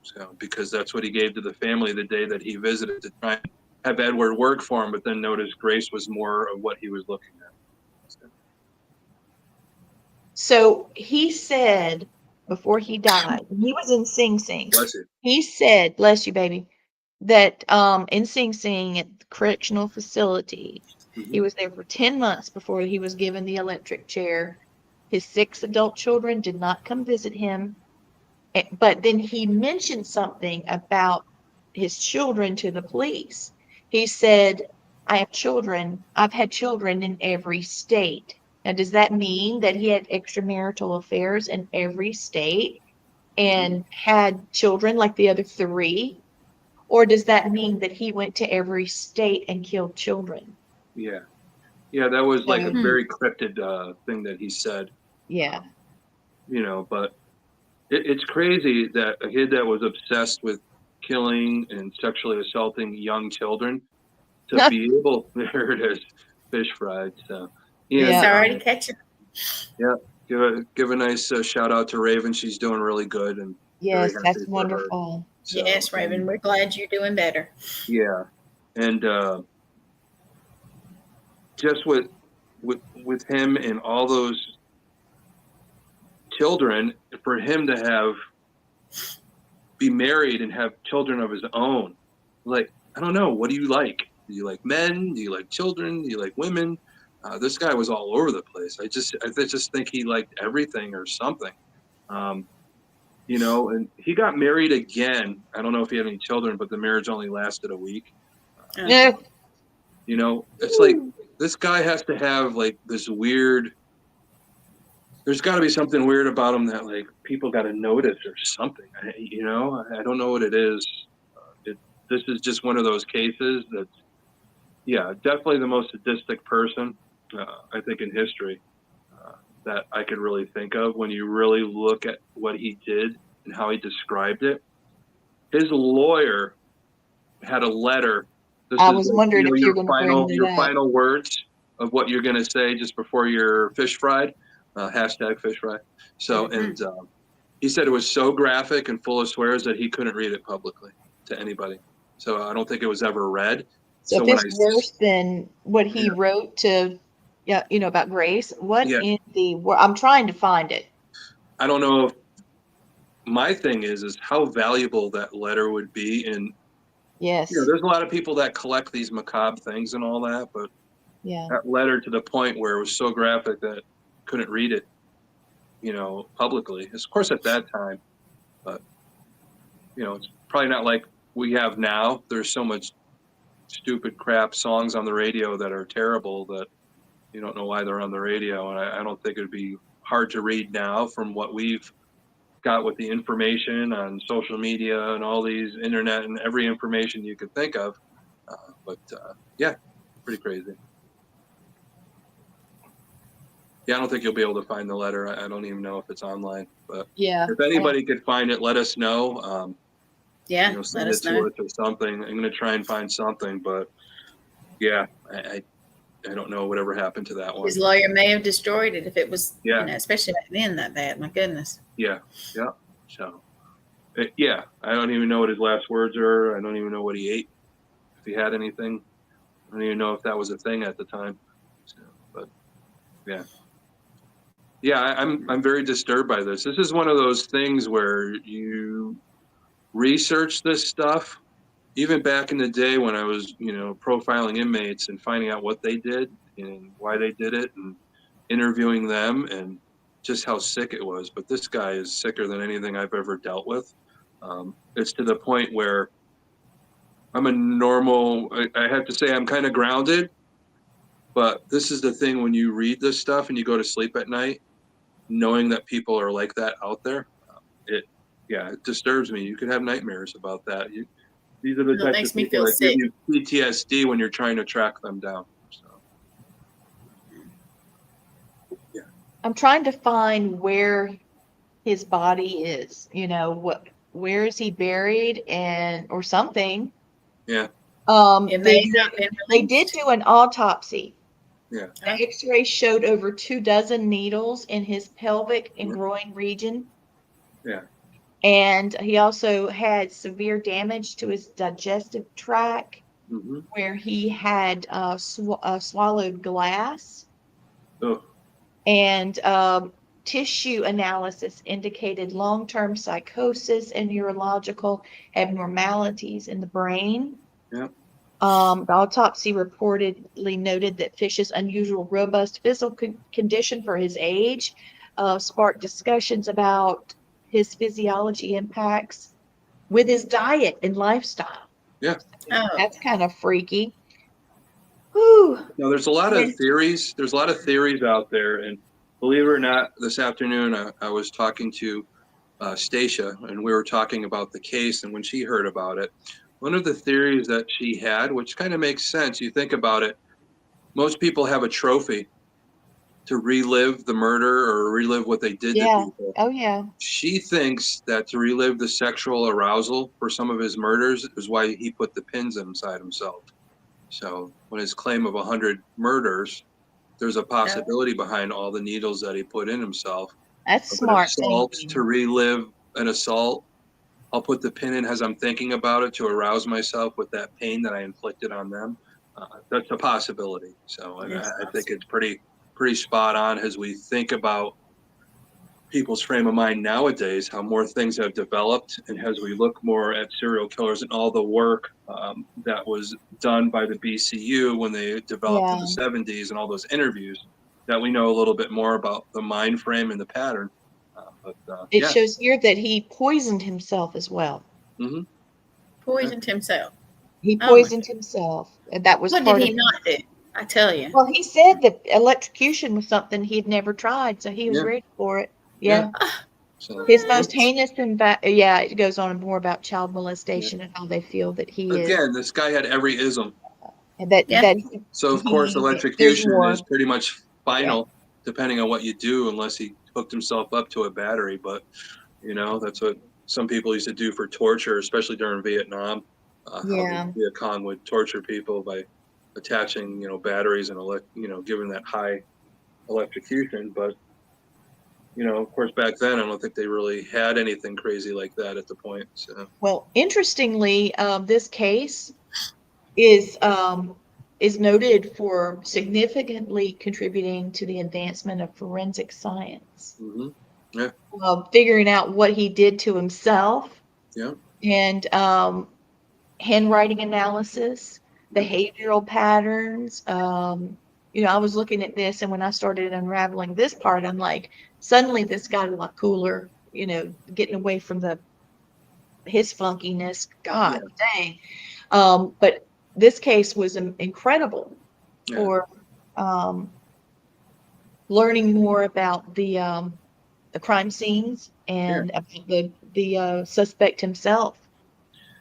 So, because that's what he gave to the family the day that he visited, to try and have Edward work for him, but then noticed Grace was more of what he was looking at. So he said before he died, he was in Sing Sing. Bless you. He said, bless you, baby, that in Sing Sing at the correctional facility, he was there for 10 months before he was given the electric chair. His 6 adult children did not come visit him. But then he mentioned something about his children to the police. He said, I've had children in every state. Now, does that mean that he had extramarital affairs in every state and had children like the other 3? Or does that mean that he went to every state and killed children? Yeah. Yeah, that was like a very cryptid thing that he said. Yeah. But it's crazy that a kid that was obsessed with killing and sexually assaulting young children to be able, there it is, fish fried. So it's already catching. Yeah, give a nice shout out to Raven. She's doing really good, and yes, that's wonderful. So, yes, Raven, we're glad you're doing better. Yeah, and just with him and all those children, for him to be married and have children of his own, like, I don't know, what do you like? Do you like men? Do you like children? Do you like women? This guy was all over the place. I just think he liked everything or something. And he got married again. I don't know if he had any children, but the marriage only lasted a week. It's like, this guy has to have like this weird, there's got to be something weird about him that like people got to notice or something. I don't know what it is. This is just one of those cases that's, definitely the most sadistic person, I think, in history that I could really think of when you really look at what he did and how he described it. His lawyer had a letter. I was wondering if you're going to bring your final words of what you're going to say just before you're fish fried, hashtag fish fry. So, and he said it was so graphic and full of swears that he couldn't read it publicly to anybody. So I don't think it was ever read. So if it's worse than what he wrote to, about Grace, what in the world? I'm trying to find it. I don't know if my thing is how valuable that letter would be. And yes, there's a lot of people that collect these macabre things and all that, but that letter, to the point where it was so graphic that couldn't read it, publicly. Of course, at that time, but it's probably not like we have now. There's so much stupid crap songs on the radio that are terrible that you don't know why they're on the radio. And I don't think it'd be hard to read now from what we've got with the information on social media and all these internet and every information you could think of. But pretty crazy. Yeah, I don't think you'll be able to find the letter. I don't even know if it's online, but if anybody could find it, let us know. Send it to us or something. I'm going to try and find something, but I don't know whatever happened to that one. His lawyer may have destroyed it if it was, especially back then, that bad. My goodness. Yeah. So, I don't even know what his last words are. I don't even know what he ate, if he had anything. I don't even know if that was a thing at the time. So, but I'm very disturbed by this. This is one of those things where you research this stuff, even back in the day when I was, profiling inmates and finding out what they did and why they did it and interviewing them and just how sick it was. But this guy is sicker than anything I've ever dealt with. It's to the point where I have to say I'm kind of grounded, but this is the thing when you read this stuff and you go to sleep at night, knowing that people are like that out there, it disturbs me. You could have nightmares about that. These are the types of people that give you PTSD when you're trying to track them down. So, yeah. I'm trying to find where his body is. Where is he buried or something? Yeah. They did do an autopsy. Yeah. The X-ray showed over 24 needles in his pelvic and groin region. Yeah. And he also had severe damage to his digestive tract, where he had swallowed glass. Oh. And tissue analysis indicated long-term psychosis and neurological abnormalities in the brain. Yeah. The autopsy reportedly noted that Fish's unusual robust physical condition for his age sparked discussions about his physiology impacts with his diet and lifestyle. Yeah. That's kind of freaky. Whew. Now, there's a lot of theories. There's a lot of theories out there. And believe it or not, this afternoon I was talking to Stacia, and we were talking about the case. And when she heard about it, one of the theories that she had, which kind of makes sense, you think about it, most people have a trophy to relive the murder or relive what they did to people. Oh, yeah. She thinks that to relive the sexual arousal for some of his murders is why he put the pins inside himself. So when his claim of 100 murders, there's a possibility behind all the needles that he put in himself. That's smart. Assault to relive an assault. I'll put the pin in as I'm thinking about it to arouse myself with that pain that I inflicted on them. That's a possibility. So I think it's pretty spot on as we think about people's frame of mind nowadays, how more things have developed, and as we look more at serial killers and all the work that was done by the BCU when they developed in the 70s and all those interviews, that we know a little bit more about the mind frame and the pattern. It shows here that he poisoned himself as well. Mm-hmm. Poisoned himself. He poisoned himself. And that was what did he not do? I tell you. Well, he said that electrocution was something he'd never tried, so he was ready for it. Yeah. So, his most heinous it goes on more about child molestation and how they feel that he is. Again, this guy had every ism. So of course, electrocution is pretty much final, depending on what you do, unless he hooked himself up to a battery. But that's what some people used to do for torture, especially during Vietnam. How the Viet Cong would torture people by attaching, batteries and giving that high electrocution. But of course, back then, I don't think they really had anything crazy like that at the point. So. Well, interestingly, this case is noted for significantly contributing to the advancement of forensic science. Mm-hmm. Yeah. Figuring out what he did to himself. Yeah. And handwriting analysis, behavioral patterns. I was looking at this, and when I started unraveling this part, I'm like, suddenly this got a lot cooler, getting away from his funkiness. God dang. But this case was incredible for learning more about the crime scenes and about the suspect himself.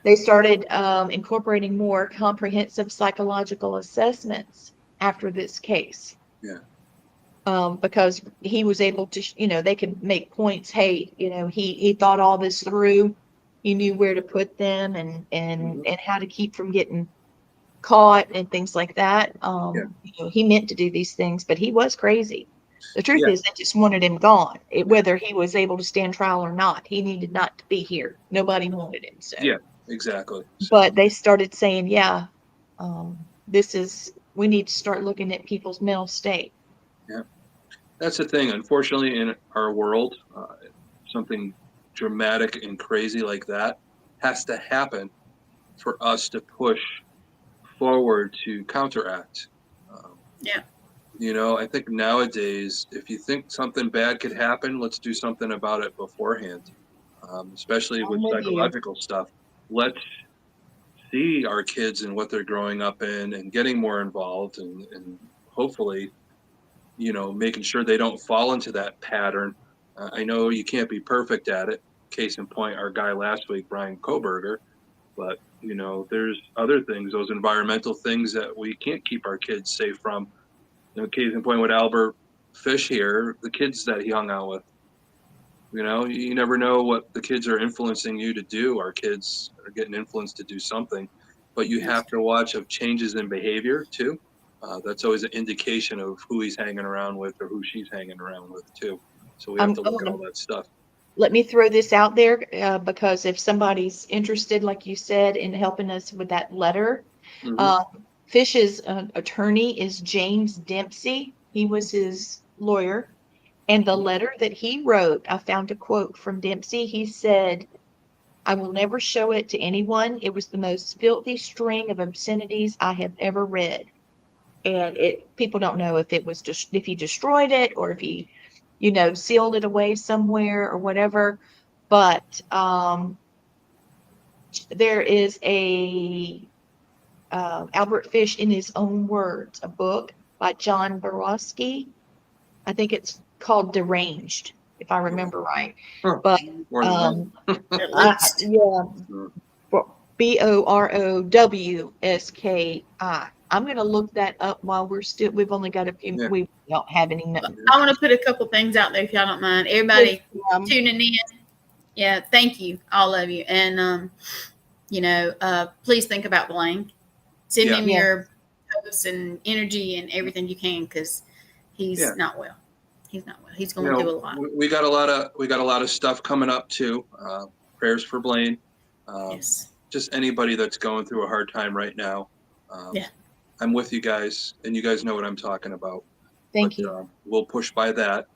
They started incorporating more comprehensive psychological assessments after this case. Yeah. Because he was able to, they could make points. Hey, he thought all this through. He knew where to put them and how to keep from getting caught and things like that. He meant to do these things, but he was crazy. The truth is, they just wanted him gone. Whether he was able to stand trial or not, he needed not to be here. Nobody wanted him. So. Yeah, exactly. So. But they started saying, we need to start looking at people's mental state. Yeah, that's the thing. Unfortunately, in our world, something dramatic and crazy like that has to happen for us to push forward to counteract. Yeah. You know, I think nowadays, if you think something bad could happen, let's do something about it beforehand, especially I'm with with you. psychological stuff. Let's see our kids and what they're growing up in and getting more involved and hopefully, you know, making sure they don't fall into that pattern. I know you can't be perfect at it. Case in point, our guy last week, Brian Koberger, but you know, there's other things, those environmental things that we can't keep our kids safe from. You know, case in point with Albert Fish here, the kids that he hung out with. You know, you never know what the kids are influencing you to do. Our kids are getting influenced to do something, but you have to watch of changes in behavior too. That's always an indication of who he's hanging around with or who she's hanging around with too. So we have to look at all that stuff. Let me throw this out there because if somebody's interested, like you said, in helping us with that letter, Fish's attorney is James Dempsey. He was his lawyer. And the letter that he wrote, I found a quote from Dempsey. He said, "I will never show it to anyone. It was the most filthy string of obscenities I have ever read." And people don't know if it was just if he destroyed it or if he, sealed it away somewhere or whatever. But there is a Albert Fish in his own words, a book by John Borowski. I think it's called Deranged, if I remember right. But at least. Borowski. I'm going to look that up while we've only got a few, we don't have any. I want to put a couple things out there if y'all don't mind. Everybody tuning in. Yeah, thank you, all of you. And, please think about Blaine. Send him your hopes and energy and everything you can because he's not well. He's not well. He's going through a lot. We got a lot of stuff coming up too. Prayers for Blaine. Yes. Just anybody that's going through a hard time right now. I'm with you guys, and you guys know what I'm talking about. Thank you. We'll push by that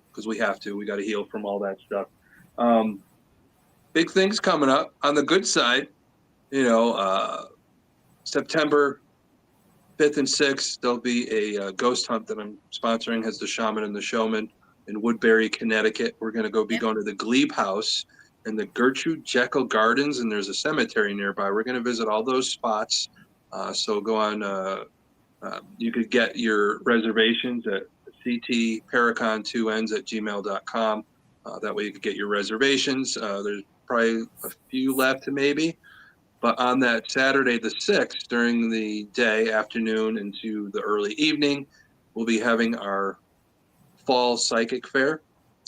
because we have to. We got to heal from all that stuff. Big things coming up on the good side. September 5th and 6th, there'll be a ghost hunt that I'm sponsoring as the Shaman and the Showman in Woodbury, Connecticut. We're going to going to the Glebe House and the Gertrude Jekyll Gardens, and there's a cemetery nearby. We're going to visit all those spots. So go on. You could get your reservations at ctparacon2ns@gmail.com. That way you could get your reservations. There's probably a few left maybe. But on that Saturday, the 6th, during the day, afternoon, into the early evening, we'll be having our fall psychic fair,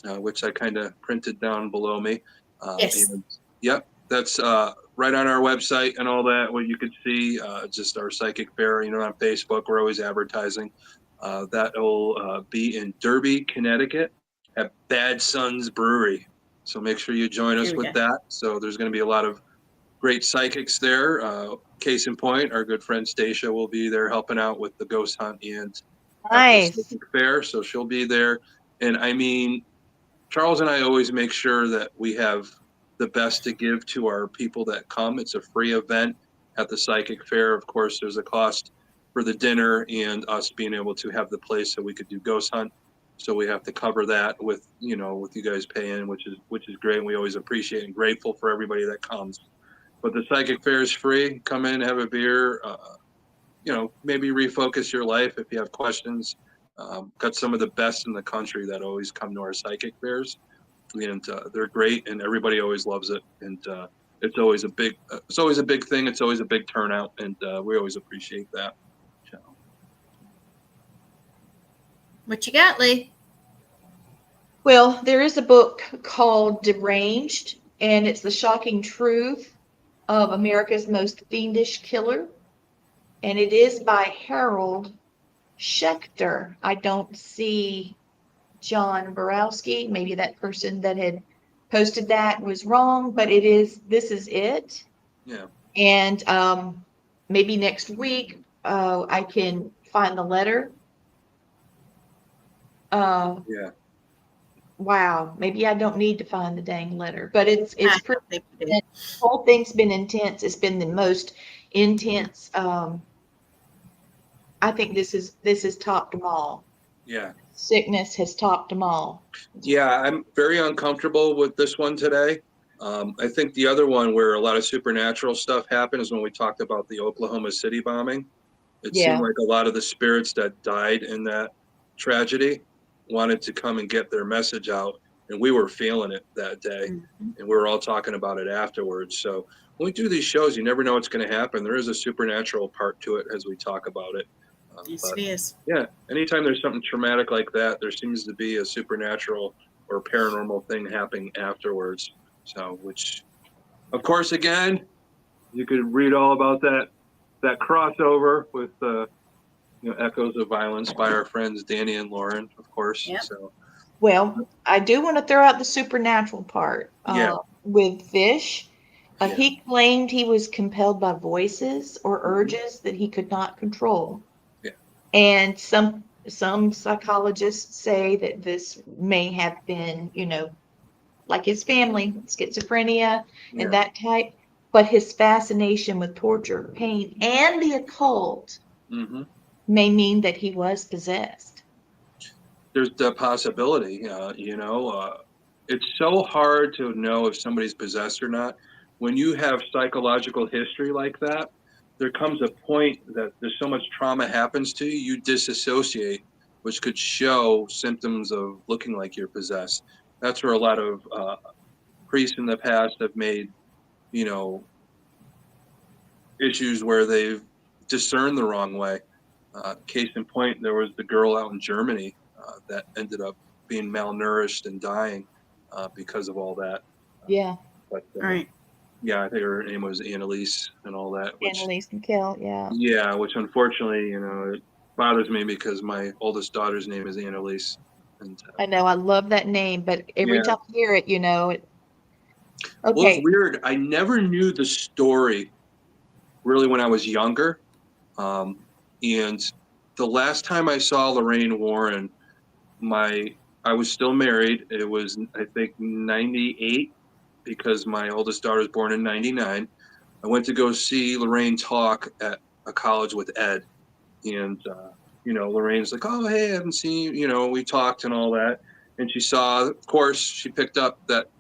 which I kind of printed down below me. Yes. That's right on our website and all that. What you could see, just our psychic fair. On Facebook, we're always advertising. That will be in Derby, Connecticut, at Bad Sons Brewery. So make sure you join us with that. So there's going to be a lot of great psychics there. Case in point, our good friend Stacia will be there helping out with the ghost hunt and the psychic fair. So she'll be there. And I mean, Charles and I always make sure that we have the best to give to our people that come. It's a free event at the psychic fair. Of course, there's a cost for the dinner and us being able to have the place so we could do ghost hunt. So we have to cover that with with you guys paying, which is great. And we always appreciate and grateful for everybody that comes. But the psychic fair is free. Come in, have a beer, maybe refocus your life if you have questions. Got some of the best in the country that always come to our psychic fairs. And they're great, and everybody always loves it. And it's always a big thing. It's always a big turnout, and we always appreciate that. So. What you got, Lee? Well, there is a book called Deranged, and it's the shocking truth of America's most fiendish killer, and it is by Harold Schechter. I don't see John Borowski. Maybe that person that had posted that was wrong, but this is it. Yeah. And maybe next week I can find the letter. wow, maybe I don't need to find the dang letter, but it's pretty. The whole thing's been intense. It's been the most intense. I think this is topped them all. Yeah. Sickness has topped them all. Yeah, I'm very uncomfortable with this one today. I think the other one where a lot of supernatural stuff happened is when we talked about the Oklahoma City bombing. It seemed like a lot of the spirits that died in that tragedy wanted to come and get their message out, and we were feeling it that day, and we were all talking about it afterwards. So when we do these shows, you never know what's going to happen. There is a supernatural part to it as we talk about it. Yes, it is. Yeah, anytime there's something traumatic like that, there seems to be a supernatural or paranormal thing happening afterwards. So, which, of course, again, you could read all about that crossover with Echoes of Violence by our friends Danny and Lauren, of course. Yep. So, well, I do want to throw out the supernatural part. With Fish, he claimed he was compelled by voices or urges that he could not control. Yeah. And some psychologists say that this may have been, like his family, schizophrenia and that type, but his fascination with torture, pain, and the occult may mean that he was possessed. There's the possibility, it's so hard to know if somebody's possessed or not. When you have psychological history like that, there comes a point that there's so much trauma happens to you, you disassociate, which could show symptoms of looking like you're possessed. That's where a lot of priests in the past have made, issues where they've discerned the wrong way. Case in point, there was the girl out in Germany that ended up being malnourished and dying because of all that. Yeah. But, right. Yeah, I think her name was Annalise and all that. Annalise and Kel, yeah. Yeah, which unfortunately, it bothers me because my oldest daughter's name is Annalise. And, I know, I love that name, but every time I hear it, it. Okay. Well, it's weird. I never knew the story really when I was younger. And the last time I saw Lorraine Warren, I was still married. It was, I think, 98, because my oldest daughter was born in 99. I went to go see Lorraine talk at a college with Ed. And, Lorraine's like, oh, hey, I haven't seen you. We talked and all that. And she saw, of course, she picked up that,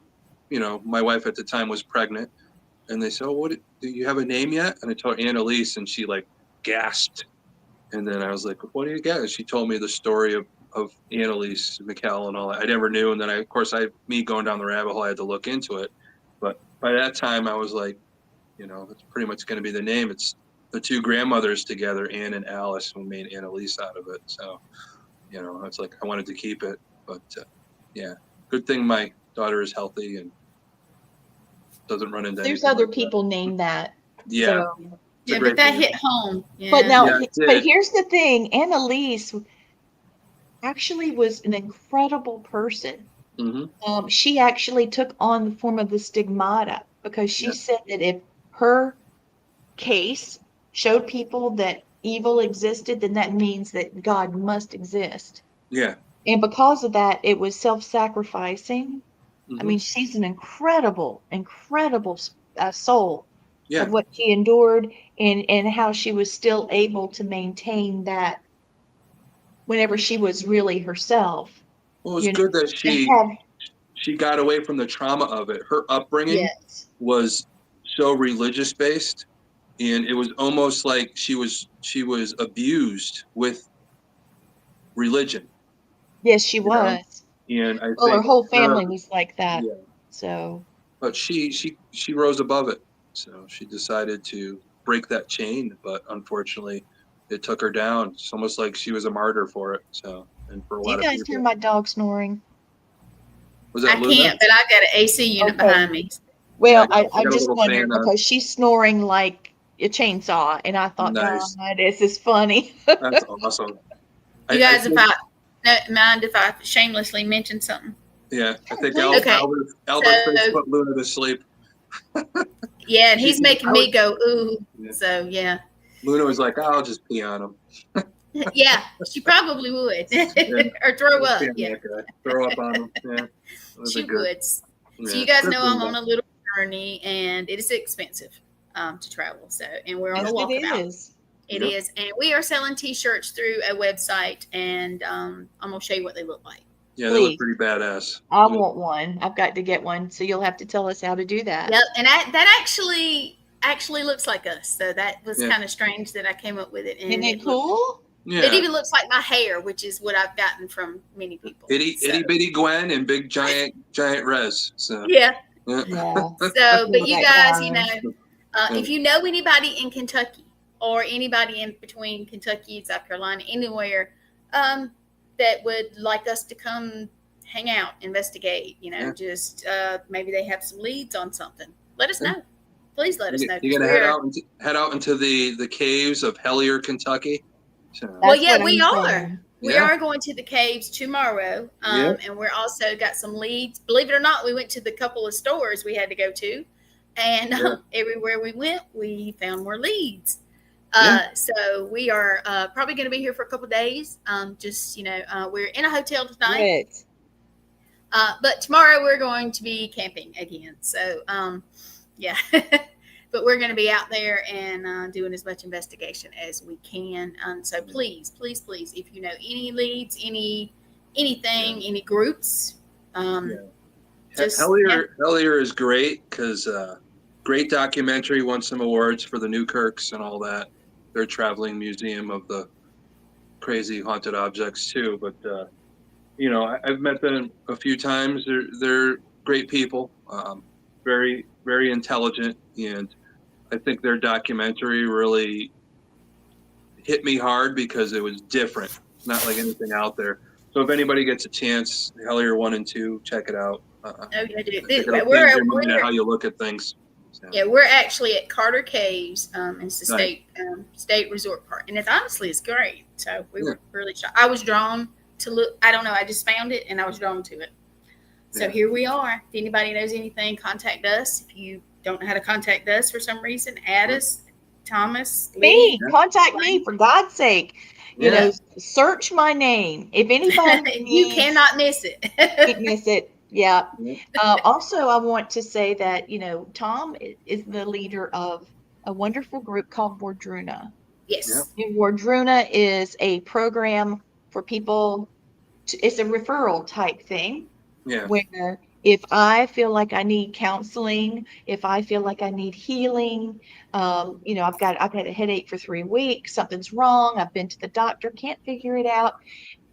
my wife at the time was pregnant. And they said, oh, do you have a name yet? And I told Annalise, and she gasped. And then I was like, what do you get? And she told me the story of Annalise McCall and all that. I never knew. And then me going down the rabbit hole, I had to look into it. But by that time I was like, it's pretty much going to be the name. It's the two grandmothers together, Anne and Alice, who made Annalise out of it. So, it's like, I wanted to keep it, but good thing my daughter is healthy and doesn't run into There's other people named that. Yeah. So. Yeah, but that hit home. Yeah. But here's the thing. Annalise actually was an incredible person. Mm-hmm. She actually took on the form of the stigmata because she said that if her case showed people that evil existed, then that means that God must exist. Yeah. And because of that, it was self-sacrificing. I mean, she's an incredible soul. Of what she endured and how she was still able to maintain that whenever she was really herself. Well, it's good that she got away from the trauma of it. Her upbringing was so religious based, and it was almost like she was abused with religion. Yes, she was. And I think her whole family was like that. Yeah. So. But she rose above it. So she decided to break that chain, but unfortunately, it took her down. It's almost like she was a martyr for it. So, and for a lot of people. You guys hear my dog snoring? Was that Luna? Can't, but I got an AC unit behind me. Well, I just wondered because she's snoring like a chainsaw, and I thought, nice. God, this is funny. That's awesome. You guys, mind if I shamelessly mention something? Yeah, I think Albert put Luna to sleep. Yeah, and he's making me go, ooh. Yeah. So, yeah. Luna was like, I'll just pee on him. Yeah, she probably would. Or throw up. Yeah. Throw up on them. Yeah. She would. So Yeah. you guys know I'm on a little journey, and it is expensive to travel. So, and we're on a walkabout. It is, and we are selling T-shirts through a website, and I'm gonna show you what they look like. Yeah, they look pretty badass. I want one. I've got to get one, so you'll have to tell us how to do that. Yep, and that actually looks like us. So that was kind of strange that I came up with it. And isn't it cool? Yeah. It even looks like my hair, which is what I've gotten from many people. Itty bitty Gwen and big giant Rez. So yeah. So, but you guys, if you know anybody in Kentucky or anybody in between Kentucky and South Carolina, anywhere, that would like us to come hang out, investigate, just maybe they have some leads on something, let us know. Please let us know. You're gonna head out into the caves of Hellier, Kentucky. So. Well, yeah, we are. We are going to the caves tomorrow, and we're also got some leads. Believe it or not, we went to the couple of stores we had to go to, and everywhere we went, we found more leads. So we are probably going to be here for a couple of days. We're in a hotel tonight. But tomorrow we're going to be camping again. So, yeah. But we're going to be out there and doing as much investigation as we can. So please, please, please, if you know any leads, anything, any groups, Hellier is great because great documentary, won some awards for the Newkirks and all that. Their traveling museum of the crazy haunted objects too. But I've met them a few times. They're great people, very, very intelligent, and I think their documentary really hit me hard because it was different, not like anything out there. So if anybody gets a chance, Hellier 1 and 2, check it out. We're how you look at things. So. Yeah, we're actually at Carter Caves. It's the state resort park, and it's great. So we were really shocked. I was drawn to look. I don't know. I just found it, and I was drawn to it. So here we are. If anybody knows anything, contact us. If you don't know how to contact us for some reason, add us, Thomas. Contact me for God's sake. Search my name. If anybody you cannot miss it. Can't miss it. Yeah. Also, I want to say that Tom is the leader of a wonderful group called Leitreanna. Yes. And Leitreanna is a program for people. It's a referral type thing. Yeah. Where if I feel like I need counseling, if I feel like I need healing, I've had a headache for 3 weeks, something's wrong, I've been to the doctor, can't figure it out,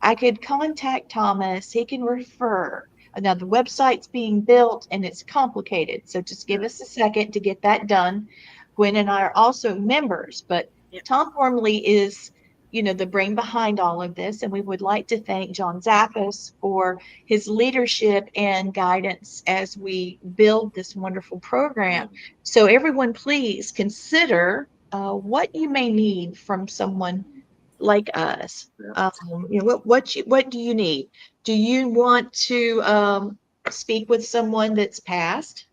I could contact Thomas, he can refer. Now the website's being built and it's complicated, so just give us a second to get that done. Gwen and I are also members, but Tom Wormley is the brain behind all of this. And we would like to thank John Zappos for his leadership and guidance as we build this wonderful program. So everyone, please consider what you may need from someone like us. What do you need? Do you want to speak with someone that's passed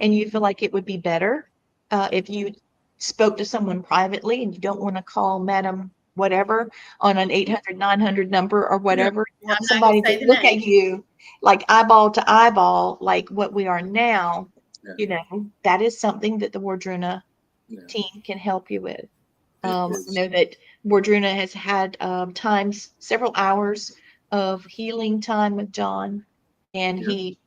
and you feel like it would be better if you spoke to someone privately and you don't want to call Madam whatever on an 800-900 number or whatever? You want somebody to look at you like eyeball to eyeball, like what we are now. That is something that the Leitreanna team can help you with. I know that Leitreanna has had several hours of healing time with John, and he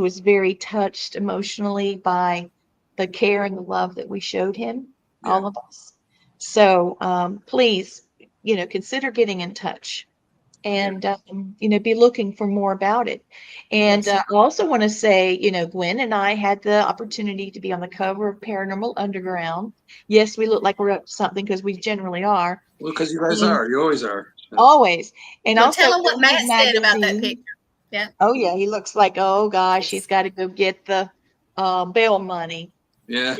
was very touched emotionally by the care and the love that we showed him, all of us. So please, consider getting in touch and, be looking for more about it. And I also want to say, Gwen and I had the opportunity to be on the cover of Paranormal Underground. Yes, we look like we're up to something because we generally are. Well, because you guys are. You always are. So. Always. And also tell them what Matt said about that picture. Yeah. Oh, yeah. He looks like, oh, gosh, he's got to go get the bail money. Yeah.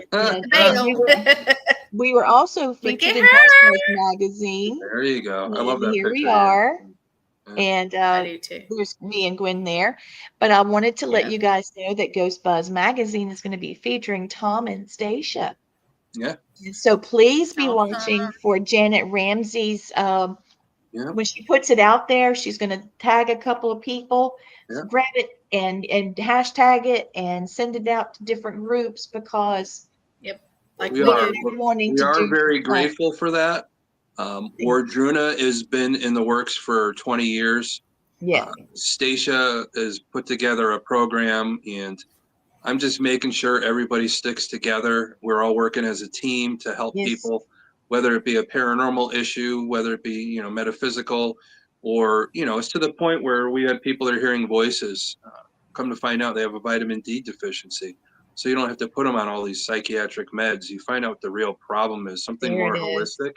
We were also featured in Housewife magazine. There you go. I love that here picture. We are. Yeah. And I do too. There's me and Gwen there. But I wanted to let you guys know that Ghost Buzz magazine is going to be featuring Tom and Stacia. Yeah. And so please be watching for Janet Ramsey's When she puts it out there, she's going to tag a couple of people, grab it and hashtag it and send it out to different groups because we are very grateful for that. Leitreanna has been in the works for 20 years. Yeah. Stacia has put together a program, and I'm just making sure everybody sticks together. We're all working as a team to help people, whether it be a paranormal issue, whether it be, metaphysical, or, it's to the point where we had people that are hearing voices. Come to find out they have a vitamin D deficiency. So you don't have to put them on all these psychiatric meds. You find out what the real problem is, something more holistic.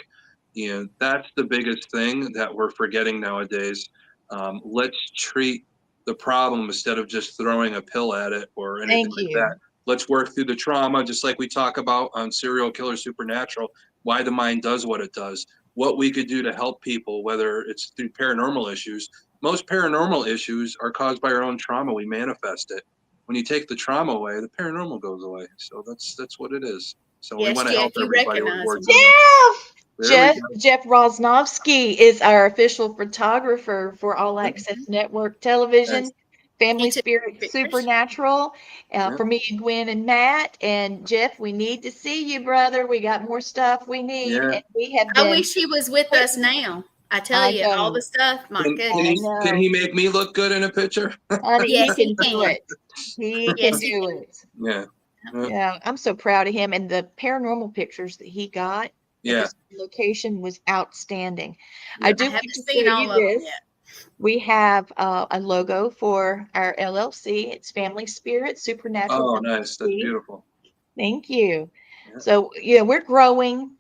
That's the biggest thing that we're forgetting nowadays. Let's treat the problem instead of just throwing a pill at it or anything like that. Let's work through the trauma, just like we talk about on Serial Killer Supernatural, why the mind does what it does, what we could do to help people, whether it's through paranormal issues. Most paranormal issues are caused by our own trauma. We manifest it. When you take the trauma away, the paranormal goes away. So that's what it is. So we want to help everybody. Jeff Rosnovsky is our official photographer for All Access Network Television, Family Spirit Supernatural, for me and Gwen and Matt. And Jeff, we need to see you, brother. We got more stuff we need. And we have I wish he was with us now. I tell you, all the stuff. My goodness. Can he make me look good in a picture? Honey, yes, he can do it. He can do it. Yeah. I'm so proud of him. And the paranormal pictures that he got. His location was outstanding. I do want to say you this. We have a logo for our LLC. It's Family Spirit Supernatural. Oh, nice. That's beautiful. Thank you. So, we're growing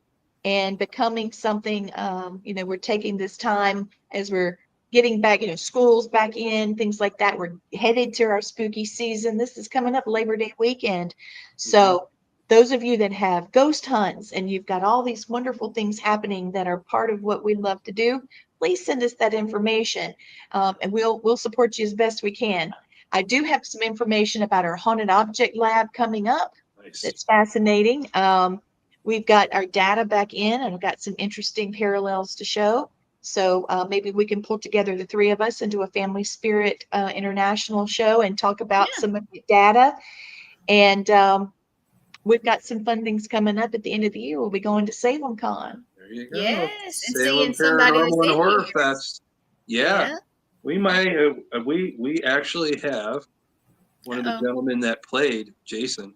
and becoming something, we're taking this time as we're getting back, schools back in, things like that. We're headed to our spooky season. This is coming up Labor Day weekend. So those of you that have ghost hunts and you've got all these wonderful things happening that are part of what we love to do, please send us that information, and we'll support you as best we can. I do have some information about our haunted object lab coming up. That's fascinating. We've got our data back in, and I've got some interesting parallels to show. So maybe we can pull together the three of us and do a Family Spirit International show and talk about some of the data. And we've got some fun things coming up at the end of the year. We'll be going to Salem Con. There you go. Yes, and Salem seeing somebody who's Paranormal and Horror Fest. We might. We actually have one of the gentlemen that played Jason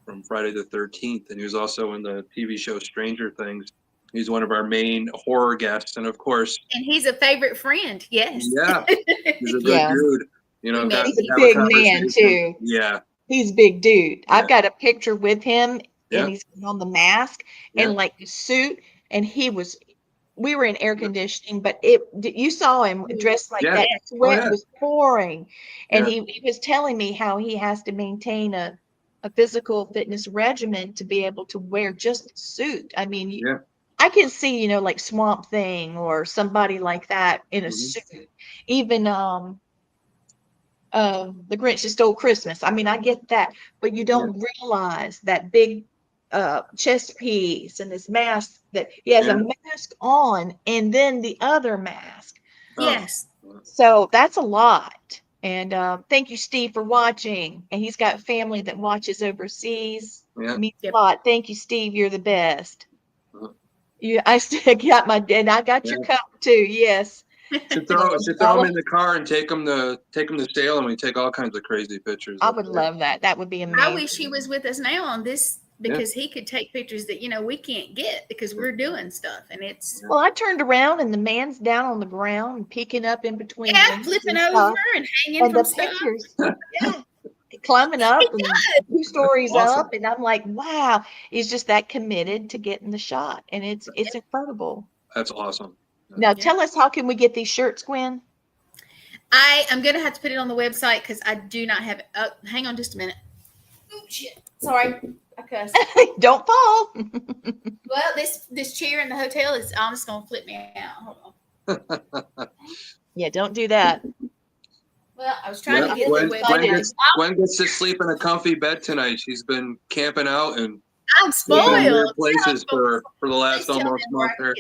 from Friday the 13th, and he was also in the TV show Stranger Things. He's one of our main horror guests, and of course, and he's a favorite friend. Yes. Yeah, he's a good dude. He's a big man too. Yeah. He's a big dude. I've got a picture with him, and he's on the mask and like the suit, and we were in air conditioning, but you saw him dressed like that. Sweat was pouring, and he was telling me how he has to maintain a physical fitness regimen to be able to wear just a suit. I mean, I can see, like Swamp Thing or somebody like that in a suit. Even The Grinch Who Stole Christmas. I mean, I get that, but you don't realize that big chest piece and this mask that he has a mask on, and then the other mask. Yes. So that's a lot. And thank you, Steve, for watching. And he's got family that watches overseas. Means a lot. Thank you, Steve. You're the best. I still got and I got your cup too. Yes. Should throw them in the car and take them to Salem. We take all kinds of crazy pictures. I would love that. That would be amazing. I wish he was with us now on this, because he could take pictures that we can't get because we're doing stuff, and it's. Well, I turned around and the man's down on the ground, peeking up in between. Flipping over and hanging from stuff. Pictures. Climbing up and 2 stories up, and I'm like, wow, he's just that committed to getting the shot, and it's incredible. That's awesome. Now tell us, how can we get these shirts, Gwen? I am gonna have to put it on the website because I do not have it. Hang on just a minute. Oh shit! Sorry, I cussed. Don't fall. Well, this chair in the hotel is almost gonna flip me out. Hold on. Yeah, don't do that. Well, I was trying to get the website. Gwen gets to sleep in a comfy bed tonight. She's been camping out and I'm spoiled. Places for the last almost month there.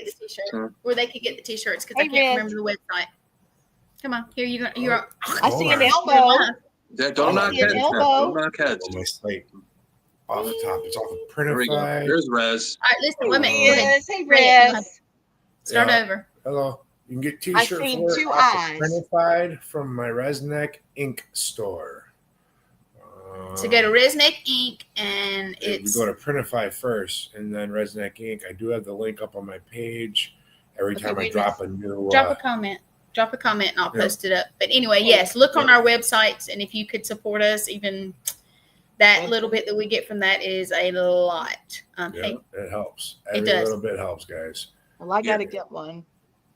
Where they could get the t-shirts because I can't remember the website. Come on, here you go. I see an elbow. Don't knock heads. Don't knock heads. On my slate. Off the top, it's off of Printify. There's Rez. All right, listen, wait a minute. Yes, hey Rez. Start over. Hello. You can get t-shirts for two eyes. Printified from my Resneck Ink store. So go to Resneck Ink and it's. We go to Printify first, and then Resneck Ink. I do have the link up on my page. Every time I drop a new. Drop a comment. Drop a comment, and I'll post it up. But anyway, yes, look on our websites, and if you could support us, even that little bit that we get from that is a lot. It helps. It does. A little bit helps, guys. Well, I got to get one.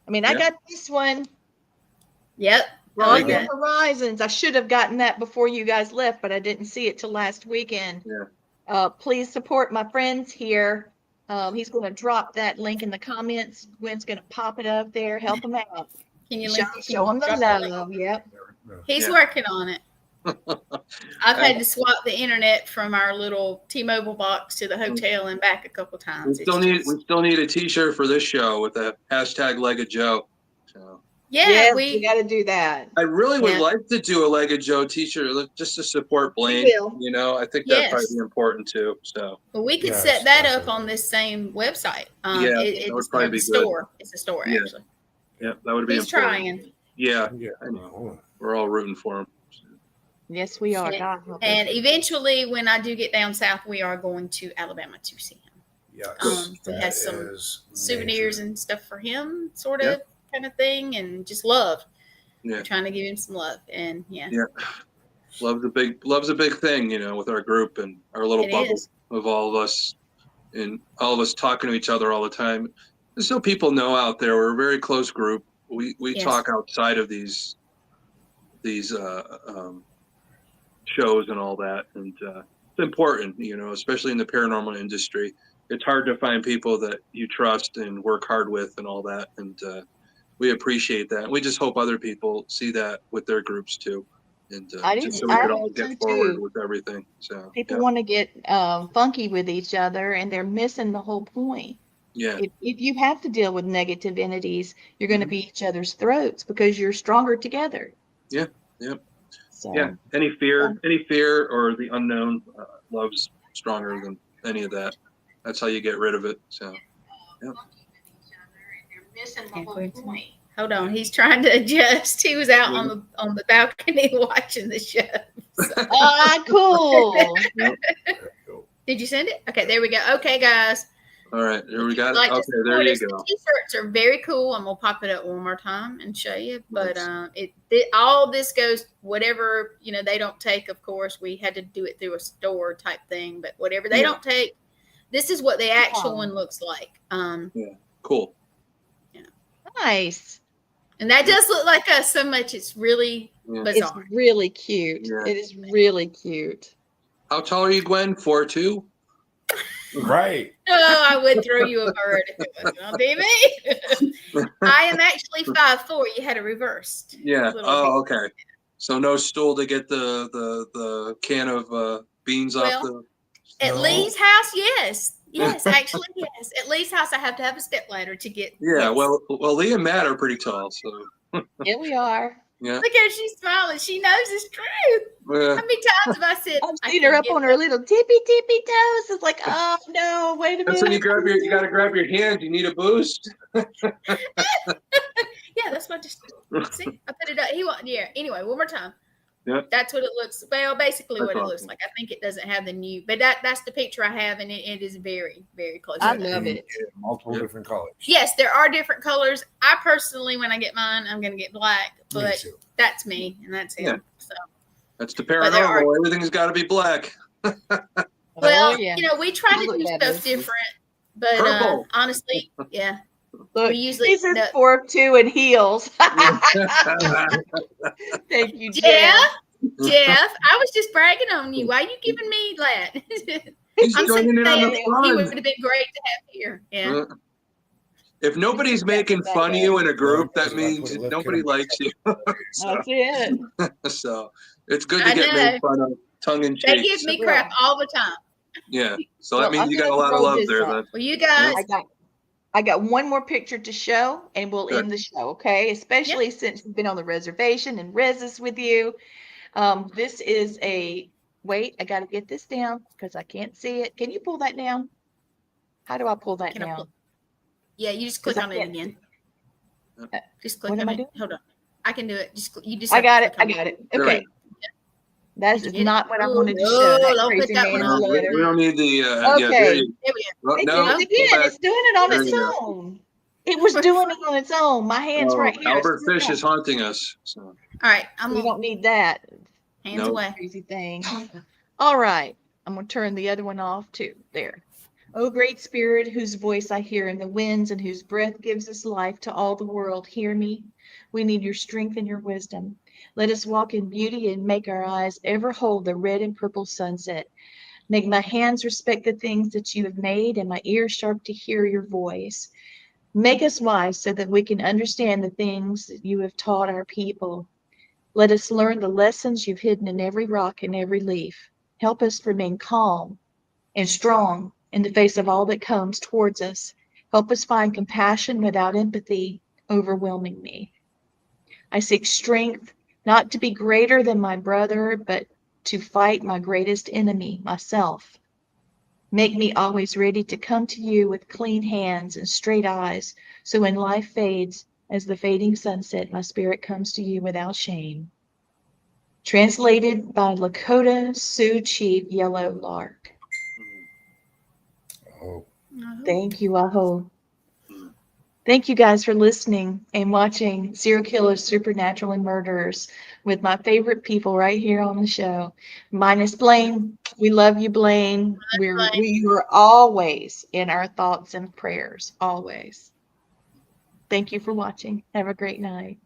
I mean, I got this one. Yep. On the Horizons. I should have gotten that before you guys left, but I didn't see it till last weekend. Yeah. Please support my friends here. He's going to drop that link in the comments. Gwen's going to pop it up there. Help him out. Can you show him the love? Yep. He's working on it. I've had to swap the internet from our little T-Mobile box to the hotel and back a couple times. We still need a t-shirt for this show with the hashtag Legged Joe. So. Yeah, we got to do that. I really would like to do a Legged Joe t-shirt just to support Blaine. You know, I think that'd probably be important too. So, well, we could set that up on this same website. That would probably be store. It's a store actually. Yeah, that would be. He's trying. Yeah, we're all rooting for him. Yes, we are. And eventually, when I do get down south, we are going to Alabama to see him. Yes, we have some souvenirs and stuff for him, sort of. Kind of thing, and just love. We're trying to give him some love, and love's a big thing, you know, with our group and our little bubble of all of us, and all of us talking to each other all the time. Just so people know out there, we're a very close group. We talk outside of these shows and all that, and it's important, you know, especially in the paranormal industry. It's hard to find people that you trust and work hard with and all that, and we appreciate that. We just hope other people see that with their groups too, and just so we can all get forward with everything. So people want to get funky with each other, and they're missing the whole point. Yeah. If you have to deal with negative entities, you're going to be each other's throats because you're stronger together. Yeah. Yep. So, Any fear or the unknown, love's stronger than any of that. That's how you get rid of it. So. Yep. Missing the whole point. Hold on, he's trying to adjust. He was out on the balcony watching the show. So. Cool. Did you send it? Okay, there we go. Okay, guys. All right, here we got it. Okay, there you go. The t-shirts are very cool. I'm gonna pop it up one more time and show you. But all this goes, whatever they don't take. Of course, we had to do it through a store type thing. But whatever they don't take, this is what the actual one looks like. Cool. Nice. And that does look like us so much. It's really bizarre. It's really cute. Yeah. It is really cute. How tall are you, Gwen? 4'2"? Right. Oh, I would throw you a bird if it wasn't on TV. I am actually 5'4". You had it reversed. Yeah. Oh, okay. So no stool to get the can of beans off the. At Lee's house, yes. Yes, actually, yes. At Lee's house, I have to have a step ladder to get. Yeah, well, Lee and Matt are pretty tall, so. Yeah, we are. Yeah. Look at her, she's smiling. She knows it's true. Yeah. How many times have I said? I've seen her up on her little tippy toes. It's like, oh no, wait a minute. That's when you got to grab your hand. You need a boost. Yeah, that's what. Just see, I put it up. He want. Yeah. Anyway, one more time. Yep. That's what it looks. Well, basically what it looks like. I think it doesn't have the new, but that's the picture I have, and it is very, very close. I love it. Multiple different colors. Yes, there are different colors. I personally, when I get mine, I'm going to get black, but that's me, and that's him. Yeah. So that's the paranormal. Everything's got to be black. Well, we try to do stuff different, but honestly, yeah. Look, we usually he's a 4'2" and heels. Thank you, Jeff. Jeff, I was just bragging on you. Why are you giving me that? I'm saying he would have been great to have here. Yeah. If nobody's making fun of you in a group, that means nobody likes you. That's it. So it's good to get made fun of, tongue in cheek. They give me crap all the time. Yeah. So Well, that means I'm you got gonna a lot of throw love this there. up. Then. Well, you guys, I got one more picture to show, and we'll Good. end the show, okay? Especially since we've been on the reservation and Rez is with you. This is wait, I got to get this down because I can't see it. Can you pull that down? How do I pull that down? Yeah, you just click on it again. Just click What am on I it. doing? Hold on. I can do it. You just I have got to it. click I on got it. There Okay. That Did you is get not it? what I Oh, wanted to no, show. That don't put crazy that one man's on. letter. We don't need the. Yeah, Okay. There we go. It No, did it again. It's doing it on There its you go. own. It was doing it on its own. My hand's right here. Albert Fish is haunting us. So. All right. We don't need that. Hands away. Crazy thing. All right. I'm going to turn the other one off too. There. O great spirit, whose voice I hear in the winds and whose breath gives us life to all the world, hear me. We need your strength and your wisdom. Let us walk in beauty and make our eyes ever hold the red and purple sunset. Make my hands respect the things that you have made and my ears sharp to hear your voice. Make us wise so that we can understand the things that you have taught our people. Let us learn the lessons you've hidden in every rock and every leaf. Help us remain calm and strong in the face of all that comes towards us. Help us find compassion without empathy overwhelming me. I seek strength not to be greater than my brother, but to fight my greatest enemy, myself. Make me always ready to come to you with clean hands and straight eyes, so when life fades as the fading sunset, my spirit comes to you without shame. Translated by Lakota Sioux Chief Yellow Lark. Oh. Thank you, Aho. Thank you guys for listening and watching Serial Killers, Supernatural, and Murderers with my favorite people right here on the show. Minus Blaine. We love you, Blaine. We are always in our thoughts and prayers. Always. Thank you for watching. Have a great night.